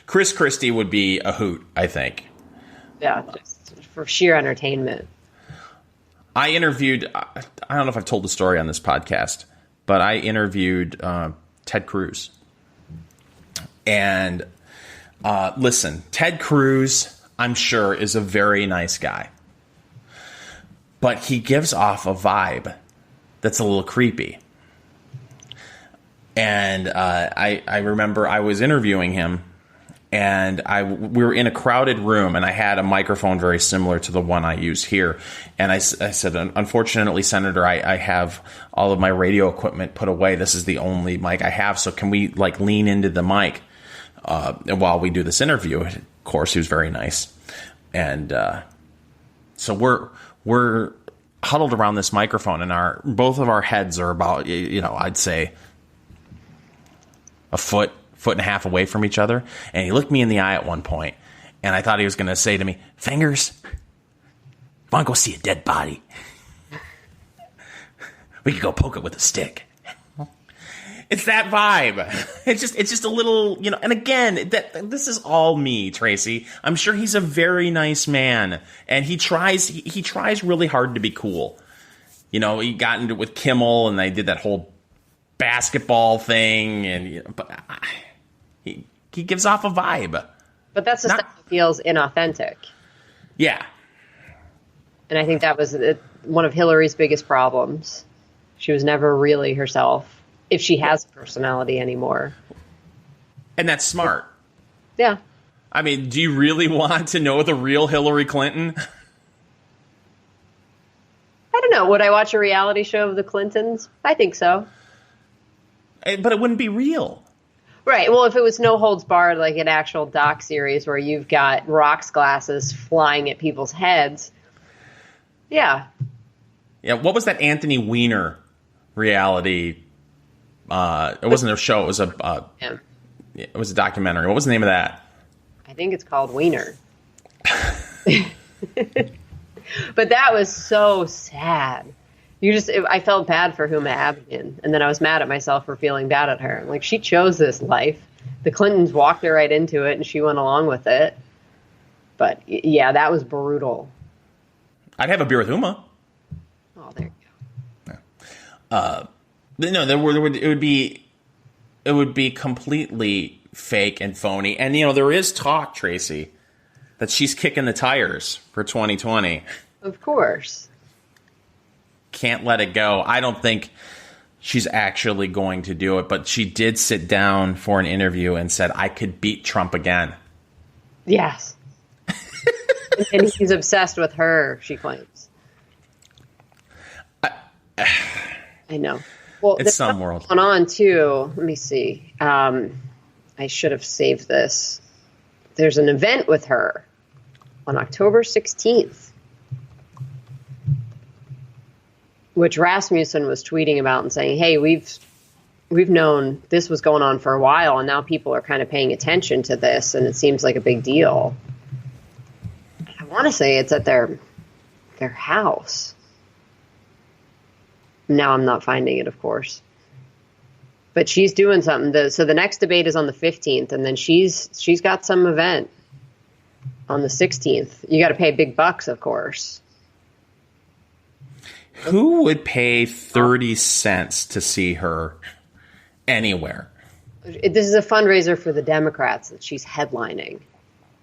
Chris Christie would be a hoot, I think. Yeah, just for sheer entertainment. I interviewed, I don't know if I've told the story on this podcast, but I interviewed Ted Cruz. And listen, Ted Cruz, I'm sure, is a very nice guy. But he gives off a vibe that's a little creepy. And I remember I was interviewing him, and we were in a crowded room, and I had a microphone very similar to the one I use here. And I said, unfortunately, Senator, I have all of my radio equipment put away. This is the only mic I have. So can we lean into the mic while we do this interview? Of course, he was very nice. And so we're huddled around this microphone, and both of our heads are about, I'd say a foot and a half away from each other. And he looked me in the eye at one point, and I thought he was going to say to me, "Fingers, want to go see a dead body? We could go poke it with a stick." It's that vibe. It's just a little, and again, this is all me, Tracy. I'm sure he's a very nice man, and he tries really hard to be cool. He got into it with Kimmel, and they did that whole basketball thing, and but he gives off a vibe. But that's the stuff that feels inauthentic. Yeah. And I think that was one of Hillary's biggest problems. She was never really herself, if she has a personality anymore. And that's smart. Yeah. I mean, do you really want to know the real Hillary Clinton? I don't know. Would I watch a reality show of the Clintons? I think so. But it wouldn't be real. Right. Well, if it was no holds barred, like an actual doc series where you've got rocks glasses flying at people's heads. Yeah. Yeah. What was that Anthony Weiner reality? It wasn't a show. It was it was a documentary. What was the name of that? I think it's called Weiner. But that was so sad. I felt bad for Huma Abedin, and then I was mad at myself for feeling bad at her. Like, she chose this life. The Clintons walked her right into it, and she went along with it. But yeah, that was brutal. I'd have a beer with Huma. Oh, there you go. No, it would be completely fake and phony. And there is talk, Tracy, that she's kicking the tires for 2020. Of course. Can't let it go. I don't think she's actually going to do it, but she did sit down for an interview and said, "I could beat Trump again." Yes. And he's obsessed with her, she claims. I know. Well, it's some world. Going on too. Let me see. I should have saved this. There's an event with her on October 16th, which Rasmussen was tweeting about and saying, "Hey, we've known this was going on for a while, and now people are kind of paying attention to this, and it seems like a big deal." I want to say it's at their house. Now I'm not finding it, of course. But she's doing something. So the next debate is on the 15th, and then she's got some event on the 16th. You got to pay big bucks, of course. Who would pay 30 cents to see her anywhere? This is a fundraiser for the Democrats that she's headlining.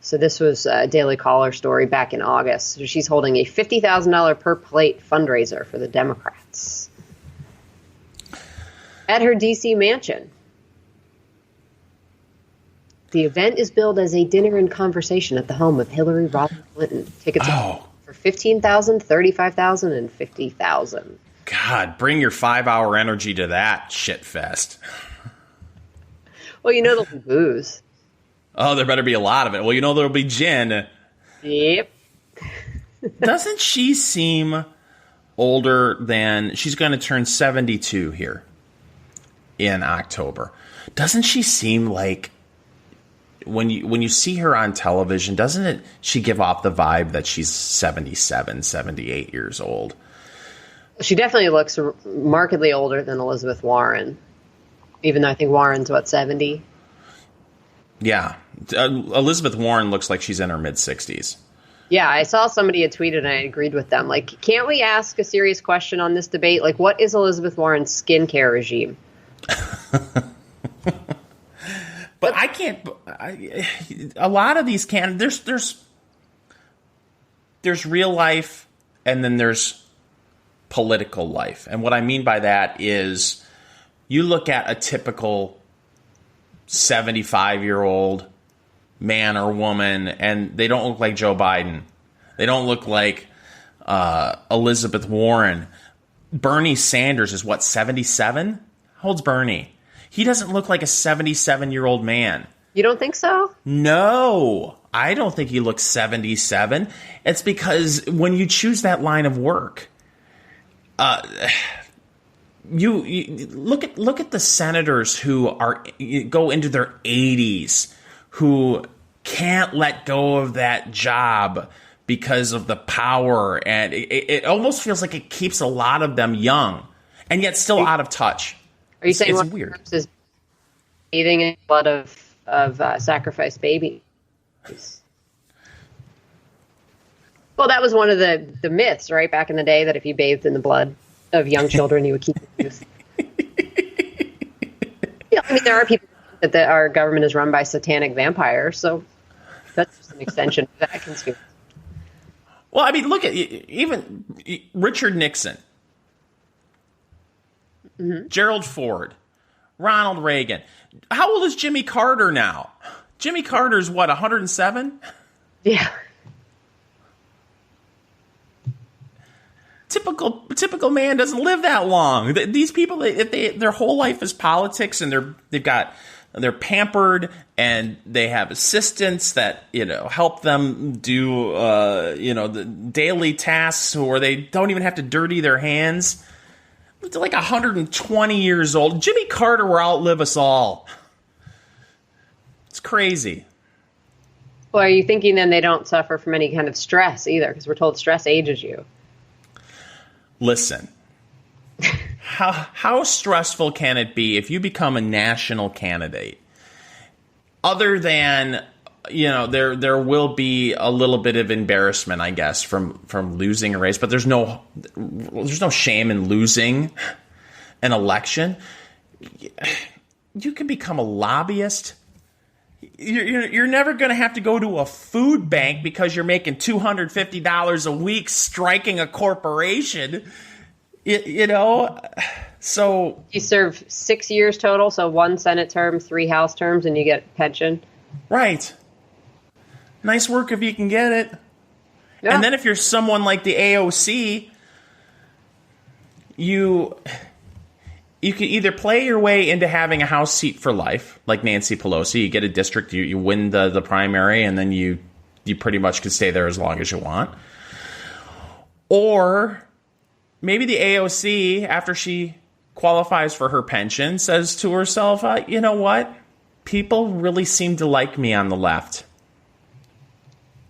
So this was a Daily Caller story back in August. So she's holding a $50,000 per plate fundraiser for the Democrats at her D.C. mansion. The event is billed as a dinner and conversation at the home of Hillary Rodham Clinton. Tickets are for $15,000, $35,000, and $50,000. God, bring your 5-hour energy to that shit fest. Well, there'll be booze. Oh, there better be a lot of it. Well, there'll be gin. Yep. Doesn't she seem older than... She's going to turn 72 here in October. Doesn't she seem like... When you see her on television, doesn't she give off the vibe that she's 77, 78 years old? She definitely looks markedly older than Elizabeth Warren, even though I think Warren's, 70? Yeah. Elizabeth Warren looks like she's in her mid-60s. Yeah, I saw somebody had tweeted and I agreed with them. Like, can't we ask a serious question on this debate? Like, what is Elizabeth Warren's skincare regime? But I can't. A lot of these there's real life, and then there's political life. And what I mean by that is, you look at a typical 75-year-old man or woman, and they don't look like Joe Biden. They don't look like Elizabeth Warren. Bernie Sanders is 77? How old's Bernie? He doesn't look like a 77-year-old man. You don't think so? No, I don't think he looks 77. It's because when you choose that line of work, you look at the senators who go into their 80s who can't let go of that job because of the power, and it almost feels like it keeps a lot of them young and yet still out of touch. Are you saying it's one weird? Is bathing in blood of sacrificed babies? Well, that was one of the myths, right, back in the day, that if you bathed in the blood of young children, you would keep youth. Yeah, I mean, there are people that our government is run by satanic vampires, so that's just an extension of that conspiracy. Well, I mean, look at even Richard Nixon, Gerald Ford, Ronald Reagan. How old is Jimmy Carter now? Jimmy Carter's what, 107? Yeah. Typical man doesn't live that long. These people, their whole life is politics, and they're pampered, and they have assistants that help them do the daily tasks, or they don't even have to dirty their hands. They're like 120 years old. Jimmy Carter will outlive us all. It's crazy. Well, are you thinking then they don't suffer from any kind of stress either? Because we're told stress ages you. Listen, how stressful can it be if you become a national candidate? Other than, there will be a little bit of embarrassment, I guess, from losing a race, but there's no shame in losing an election. You can become a lobbyist. You're never going to have to go to a food bank because you're making $250 a week striking a corporation. So you serve 6 years total, so 1 Senate term, 3 House terms, and you get pension. Right. Nice work if you can get it. Yeah. And then if you're someone like the AOC, you can either play your way into having a House seat for life, like Nancy Pelosi. You get a district, you win the primary, and then you pretty much can stay there as long as you want. Or maybe the AOC, after she qualifies for her pension, says to herself, you know what? People really seem to like me on the left.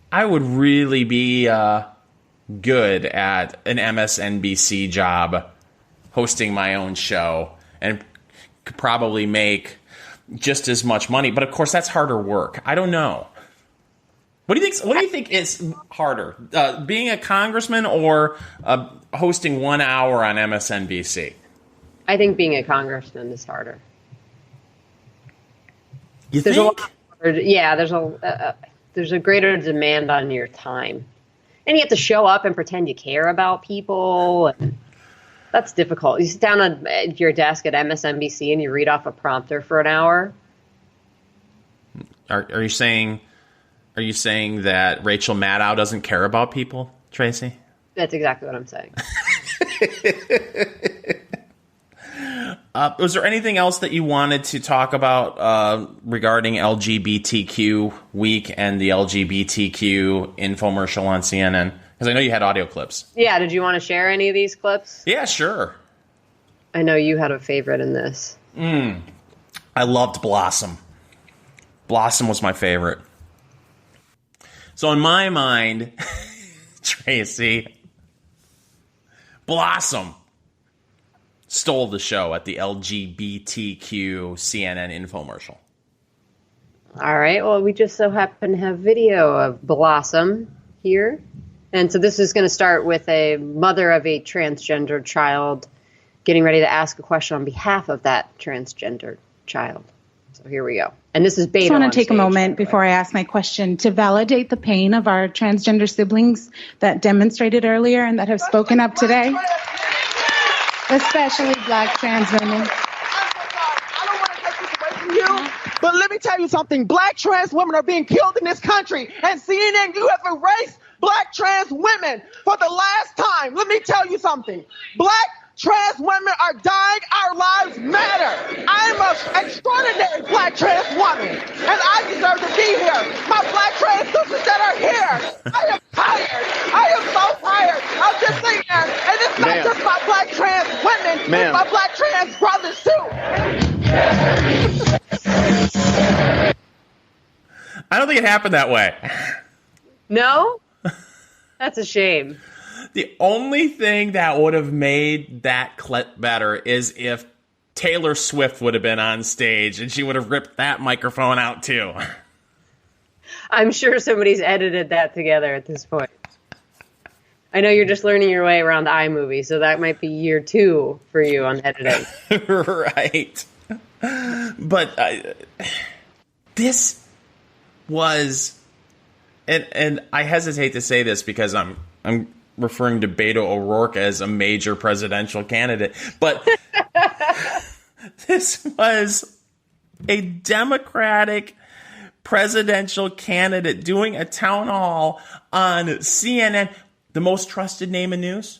I would really be good at an MSNBC job hosting my own show, and could probably make just as much money. But of course, that's harder work. I don't know. What do you think is harder, being a congressman or hosting 1 hour on MSNBC? I think being a congressman is harder. You think? There's a greater demand on your time, and you have to show up and pretend you care about people, and that's difficult. You sit down at your desk at MSNBC and you read off a prompter for an hour. Are you saying that Rachel Maddow doesn't care about people, Tracy? That's exactly what I'm saying. Was there anything else that you wanted to talk about regarding LGBTQ week and the LGBTQ infomercial on CNN? Because I know you had audio clips. Yeah, did you want to share any of these clips? Yeah, sure. I know you had a favorite in this. I loved Blossom. Blossom was my favorite. So in my mind, Tracy, Blossom stole the show at the LGBTQ CNN infomercial. All right. Well, we just so happen to have video of Blossom here. And so this is going to start with a mother of a transgender child getting ready to ask a question on behalf of that transgender child. So here we go. And this is Beta. I just want to take a moment before I ask my question to validate the pain of our transgender siblings that demonstrated earlier and that have spoken up today, especially Black trans women. I don't want to take this away from you, but let me tell you something. Black trans women are being killed in this country, and CNN, you have erased Black trans women for the last time. Let me tell you something. Black trans women are dying. Our lives matter. I'm an extraordinary Black trans woman, and I deserve to be here. My Black trans sisters that are here, I am tired. I am so tired of just sitting there, and it's not just my Black trans women, it's my Black I don't think it happened that way. No? That's a shame. The only thing that would have made that clip better is if Taylor Swift would have been on stage and she would have ripped that microphone out too. I'm sure somebody's edited that together at this point. I know you're just learning your way around iMovie, so that might be year 2 for you on editing. Right. But this was, and I hesitate to say this because I'm referring to Beto O'Rourke as a major presidential candidate, but this was a Democratic presidential candidate doing a town hall on CNN, the most trusted name in news.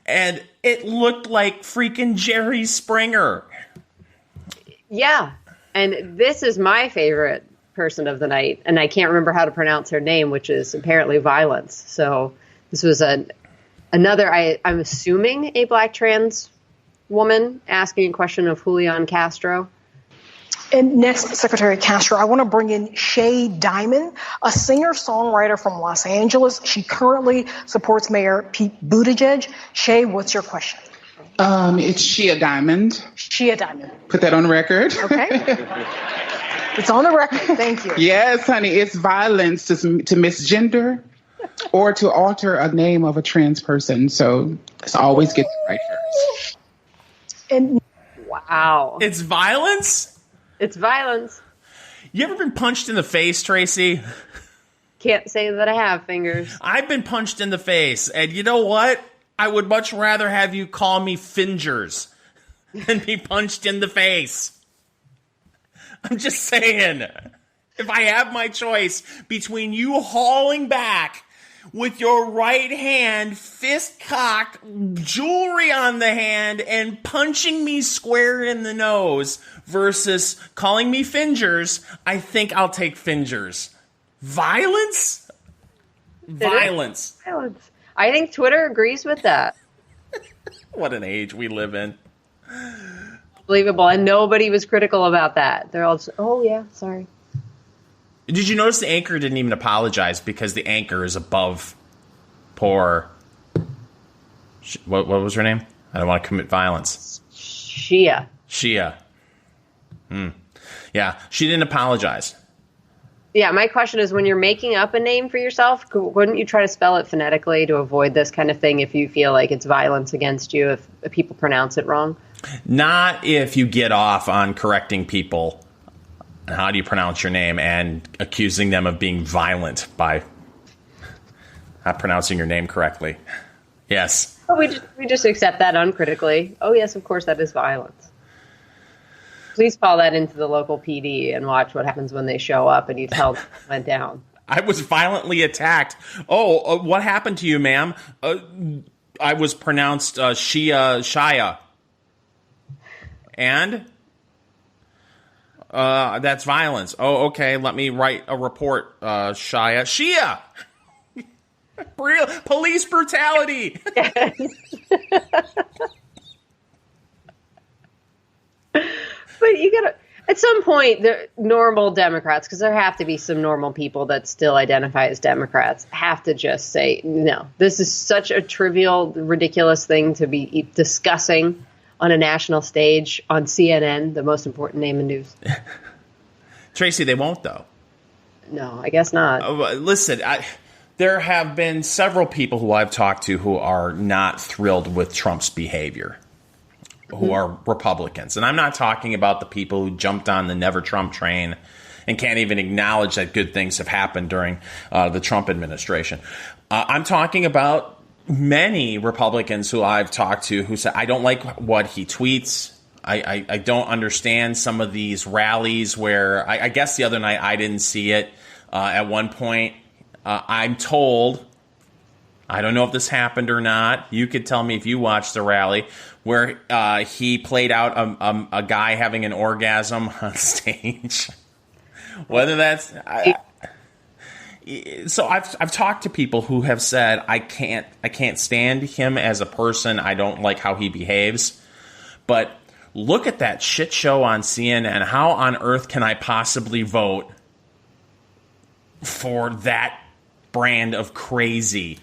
And it looked like freaking Jerry Springer. Yeah. And this is my favorite person of the night. And I can't remember how to pronounce her name, which is apparently Violence. So this was another, I'm assuming, a black trans woman asking a question of Julian Castro. And next, Secretary Castro, I want to bring in Shay Diamond, a singer-songwriter from Los Angeles. She currently supports Mayor Pete Buttigieg. Shay, what's your question? It's Shia Diamond. Shia Diamond. Put that on the record. Okay. It's on the record. Thank you. Yes, honey. It's violence to misgender or to alter a name of a trans person. So let's always get it right first. And wow. It's violence? It's violence. You ever been punched in the face, Tracy? Can't say that I have, fingers. I've been punched in the face, and you know what? I would much rather have you call me Fingers than be punched in the face. I'm just saying. If I have my choice between you hauling back with your right hand, fist cocked, jewelry on the hand, and punching me square in the nose versus calling me Fingers, I think I'll take Fingers. Violence? Violence. Violence. I think Twitter agrees with that. What an age we live in. Unbelievable. And nobody was critical about that. They're all just, oh, yeah, sorry. Did you notice the anchor didn't even apologize because the anchor is above poor... What was her name? I don't want to commit violence. Shia. Yeah, she didn't apologize. Yeah, my question is, when you're making up a name for yourself, wouldn't you try to spell it phonetically to avoid this kind of thing if you feel like it's violence against you if people pronounce it wrong? Not if you get off on correcting people. How do you pronounce your name and accusing them of being violent by not pronouncing your name correctly. Yes. Oh, we just accept that uncritically. Oh, yes, of course, that is violence. Please call that into the local PD and watch what happens when they show up and you tell them it went down. I was violently attacked. Oh, what happened to you, ma'am? I was pronounced Shia. And? That's violence. Oh, okay. Let me write a report, Shia. Real police brutality. Yes. But you gotta, at some point, the normal Democrats, because there have to be some normal people that still identify as Democrats, have to just say, no, this is such a trivial, ridiculous thing to be discussing on a national stage on CNN, the most important name in news. Tracy, they won't, though. No, I guess not. Listen, there have been several people who I've talked to who are not thrilled with Trump's behavior, who are Republicans. And I'm not talking about the people who jumped on the Never Trump train and can't even acknowledge that good things have happened during the Trump administration. I'm talking about many Republicans who I've talked to who say, I don't like what he tweets. I don't understand some of these rallies where I guess the other night I didn't see it. At one point, I'm told, I don't know if this happened or not. You could tell me if you watched the rally where he played out a guy having an orgasm on stage. Whether that's so I've talked to people who have said I can't stand him as a person. I don't like how he behaves. But look at that shit show on CNN. How on earth can I possibly vote for that brand of crazy,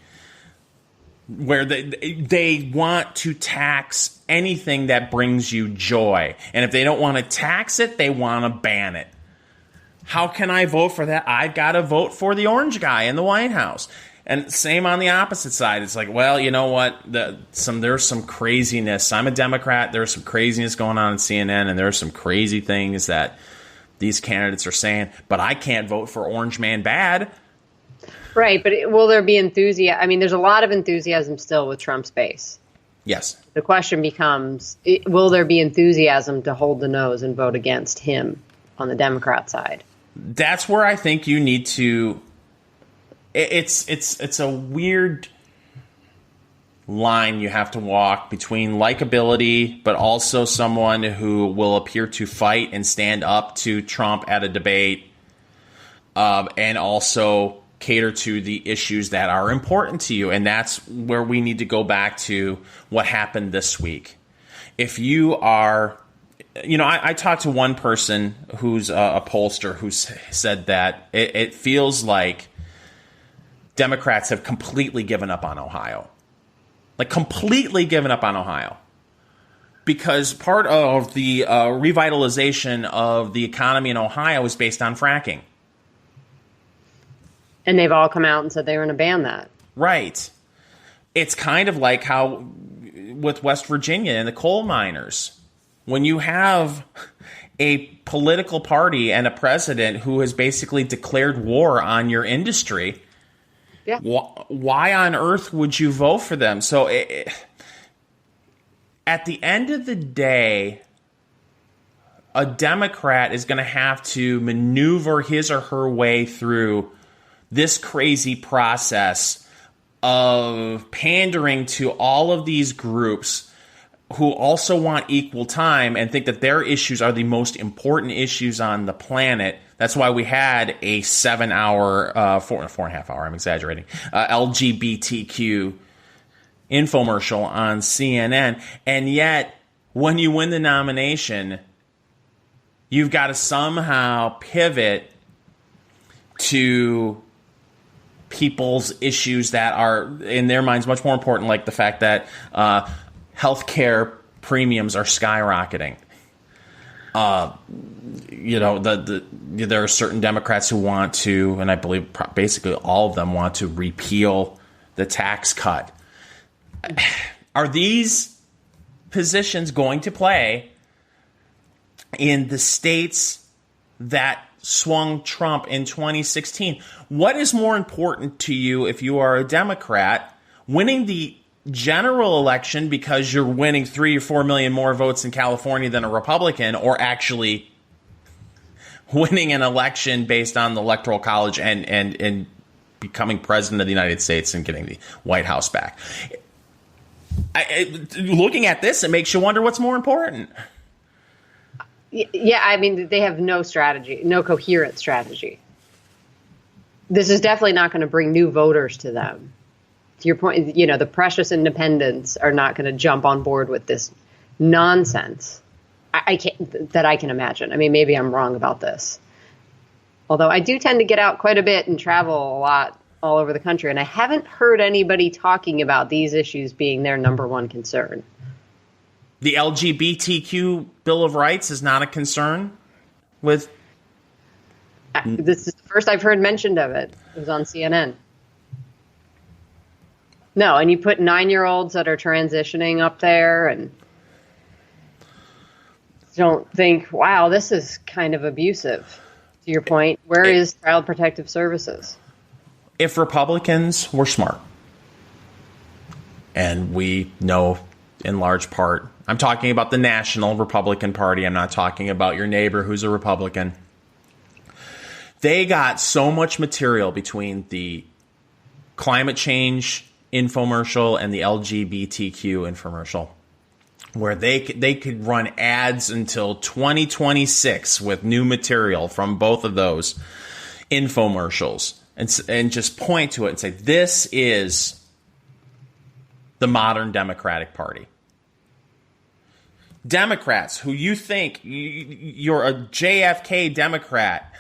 where they want to tax anything that brings you joy. And if they don't want to tax it, they want to ban it. How can I vote for that? I've got to vote for the orange guy in the White House. And same on the opposite side. It's like, well, you know what? There's some craziness. I'm a Democrat. There's some craziness going on CNN, and there's some crazy things that these candidates are saying. But I can't vote for Orange Man Bad. Right, but will there be enthusiasm? I mean, there's a lot of enthusiasm still with Trump's base. Yes. The question becomes, will there be enthusiasm to hold the nose and vote against him on the Democrat side? That's where I think you need to. It's a weird line you have to walk between likability, but also someone who will appear to fight and stand up to Trump at a debate, and also cater to the issues that are important to you. And that's where we need to go back to what happened this week. If you are, I talked to one person who's a pollster who said that it feels like Democrats have completely given up on Ohio. Like completely given up on Ohio. Because part of the revitalization of the economy in Ohio is based on fracking. And they've all come out and said they were going to ban that. Right. It's kind of like how with West Virginia and the coal miners, when you have a political party and a president who has basically declared war on your industry, yeah. Why on earth would you vote for them? So at the end of the day, a Democrat is going to have to maneuver his or her way through this crazy process of pandering to all of these groups who also want equal time and think that their issues are the most important issues on the planet. That's why we had a 7-hour, 4.5 hour, I'm exaggerating, LGBTQ infomercial on CNN. And yet, when you win the nomination, you've got to somehow pivot to people's issues that are, in their minds, much more important, like the fact that healthcare premiums are skyrocketing. There are certain Democrats who want to, and I believe basically all of them want to repeal the tax cut. Are these positions going to play in the states that swung Trump in 2016? What is more important to you if you are a Democrat, winning the general election because you're winning 3 or 4 million more votes in California than a Republican, or actually winning an election based on the Electoral College and becoming president of the United States and getting the White House back? Looking at this, it makes you wonder what's more important. Yeah, I mean, they have no strategy, no coherent strategy. This is definitely not going to bring new voters to them. To your point, the precious independents are not going to jump on board with this nonsense. I can imagine. I mean, maybe I'm wrong about this. Although I do tend to get out quite a bit and travel a lot all over the country, and I haven't heard anybody talking about these issues being their number one concern. The LGBTQ Bill of Rights is not a concern with... This is the first I've heard mentioned of it. It was on CNN. No, and you put 9-year-olds that are transitioning up there and don't think, wow, this is kind of abusive. To your point, where is Child Protective Services? If Republicans were smart, and we know in large part, I'm talking about the National Republican Party, I'm not talking about your neighbor who's a Republican. They got so much material between the climate change infomercial and the LGBTQ infomercial, where they could run ads until 2026 with new material from both of those infomercials and just point to it and say, this is the modern Democratic Party. Democrats who you think you're a JFK Democrat,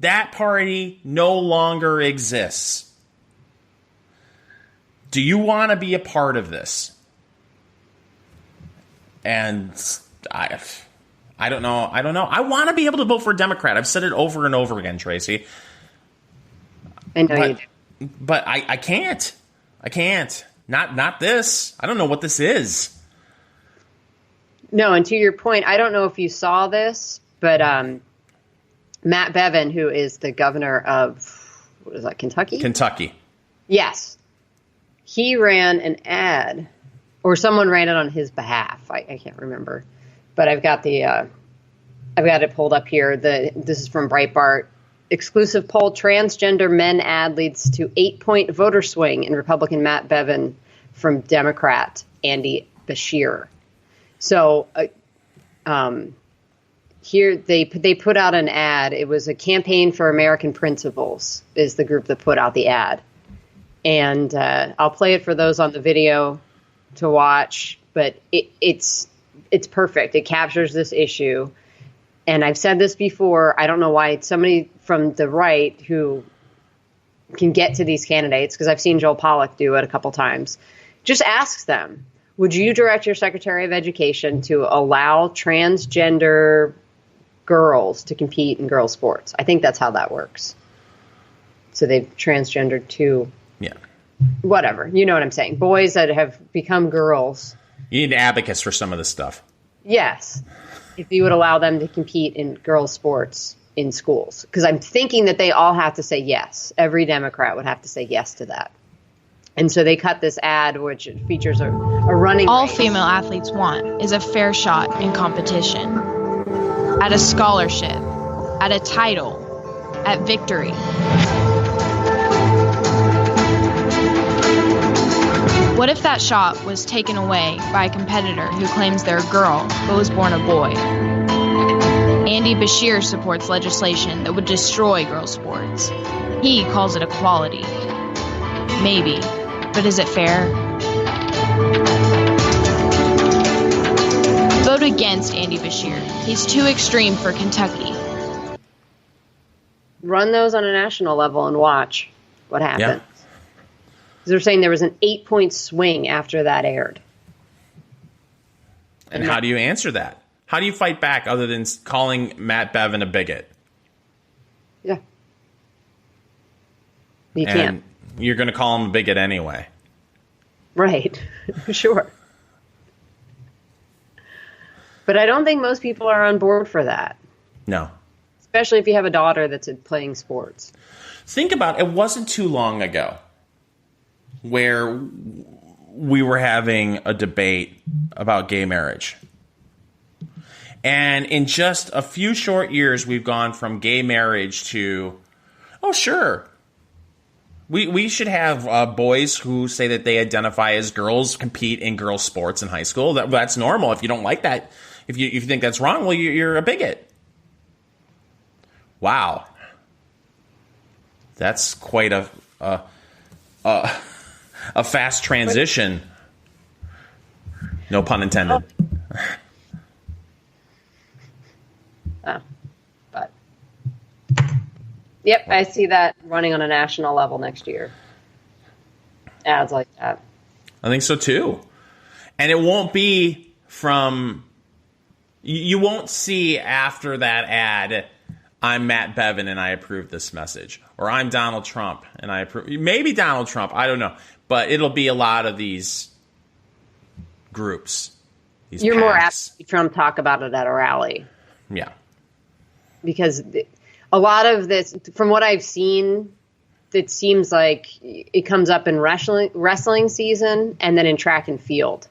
That party no longer exists. Do you want to be a part of this? And I don't know. I want to be able to vote for a Democrat. I've said it over and over again, Tracy. I know you do. But I can't. I can't. Not this. I don't know what this is. No, and to your point, I don't know if you saw this, but Matt Bevin, who is the governor of, what is that, Kentucky? Kentucky. Yes. He ran an ad, or someone ran it on his behalf. I can't remember. But I've got it pulled up here. This is from Breitbart. Exclusive poll, transgender men ad leads to 8-point voter swing in Republican Matt Bevin from Democrat Andy Beshear. So here they put out an ad. It was a Campaign for American Principles is the group that put out the ad. And I'll play it for those on the video to watch. But it's perfect. It captures this issue. And I've said this before. I don't know why somebody from the right who can get to these candidates, because I've seen Joel Pollak do it a couple times, just asks them, would you direct your Secretary of Education to allow transgender girls to compete in girls' sports? I think that's how that works. So they've transgendered to whatever. You know what I'm saying? Boys that have become girls. You need an abacus for some of this stuff. Yes. If you would allow them to compete in girls' sports in schools. Because I'm thinking that they all have to say yes. Every Democrat would have to say yes to that. And so they cut this ad, which features a running all race. female athletes want is a fair shot in competition, at a scholarship, at a title, at victory. What if that shot was taken away by a competitor who claims they're a girl but was born a boy? Andy Beshear supports legislation that would destroy girls' sports. He calls it equality. Maybe, but is it fair? Vote against Andy Beshear. He's too extreme for Kentucky. Run those on a national level and watch what happens. Yeah. They're saying there was an 8-point swing after that aired. And how do you answer that? How do you fight back other than calling Matt Bevin a bigot? Yeah. You And can't. you're going to call him a bigot anyway. Right. Sure. But I don't think most people are on board for that. No. Especially if you have a daughter that's playing sports. Think about it. It wasn't too long ago where we were having a debate about gay marriage. And in just a few short years, we've gone from gay marriage to, oh, sure. We should have boys who say that they identify as girls compete in girls' sports in high school. That's normal. If you don't like that, if you think that's wrong, well, you're a bigot. Wow. That's quite a fast transition. No pun intended. But yep, I see that running on a national level next year. Ads like that. I think so too. And it won't be from, you won't see after that ad, I'm Matt Bevin and I approve this message. Or I'm Donald Trump and I approve. Maybe Donald Trump, I don't know. But it'll be a lot of these groups. You're more apt to see Trump talk about it at a rally. Yeah. Because a lot of this, from what I've seen, it seems like it comes up in wrestling season and then in track and field.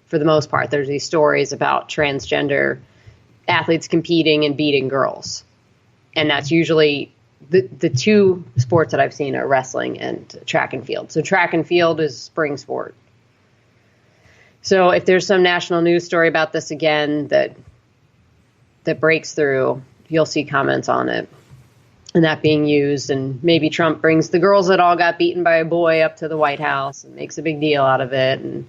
For the most part, there's these stories about transgender athletes competing and beating girls. And that's usually the two sports that I've seen are wrestling and track and field. So track and field is spring sport. So if there's some national news story about this again that breaks through, you'll see comments on it and that being used. And maybe Trump brings the girls that all got beaten by a boy up to the White House and makes a big deal out of it. And,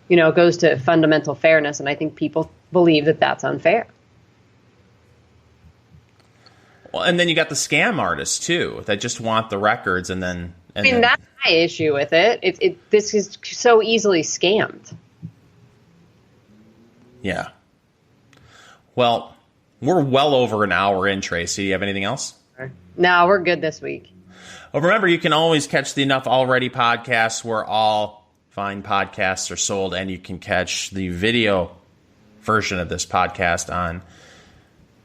it goes to fundamental fairness. And I think people believe that that's unfair. Well, and then you got the scam artists too that just want the records, and then. That's my issue with it. This is so easily scammed. Yeah. Well, we're well over an hour in, Tracy. You have anything else? No, we're good this week. Well, remember, you can always catch the Enough Already podcast where all fine podcasts are sold, and you can catch the video version of this podcast on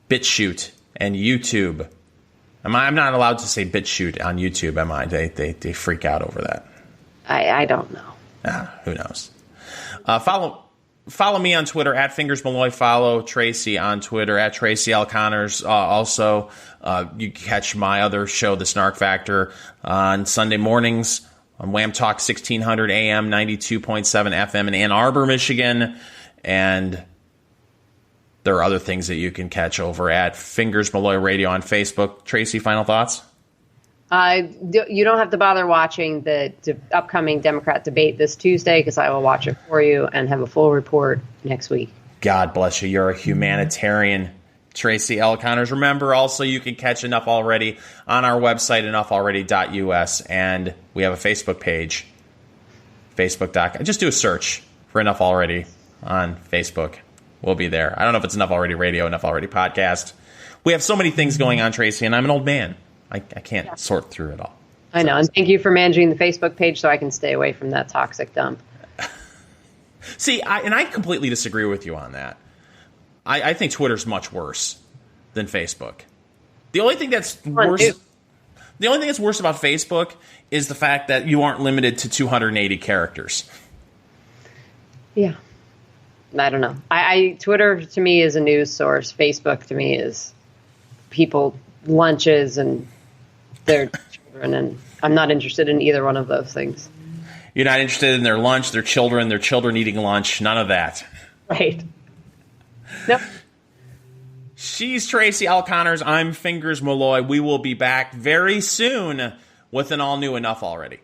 BitChute and YouTube. I'm not allowed to say BitChute on YouTube, am I? They freak out over that. I don't know. Who knows? Follow me on Twitter at FingersMalloy. Follow Tracy on Twitter at Tracy L. Connors. Also, you can catch my other show, The Snark Factor, on Sunday mornings on Wham Talk 1600 AM, 92.7 FM in Ann Arbor, Michigan. And there are other things that you can catch over at Fingers Malloy Radio on Facebook. Tracy, final thoughts? You don't have to bother watching the upcoming Democrat debate this Tuesday because I will watch it for you and have a full report next week. God bless you. You're a humanitarian, Tracy L. Connors. Remember, also, you can catch Enough Already on our website, enoughалready.us, and we have a Facebook page, facebook.com. Just do a search for Enough Already on Facebook. We'll be there. I don't know if it's Enough Already Radio, Enough Already Podcast. We have so many things going on, Tracy, and I'm an old man. I can't sort through it all. I know, and thank you for managing the Facebook page so I can stay away from that toxic dump. See, I completely disagree with you on that. I think Twitter's much worse than Facebook. The only thing that's worse about Facebook is the fact that you aren't limited to 280 characters. Yeah. I don't know. Twitter to me is a news source. Facebook to me is people lunches and their children, and I'm not interested in either one of those things. You're not interested in their lunch, their children eating lunch, none of that. Right. Nope. She's Tracy L. Connors. I'm Fingers Malloy. We will be back very soon with an all-new Enough Already.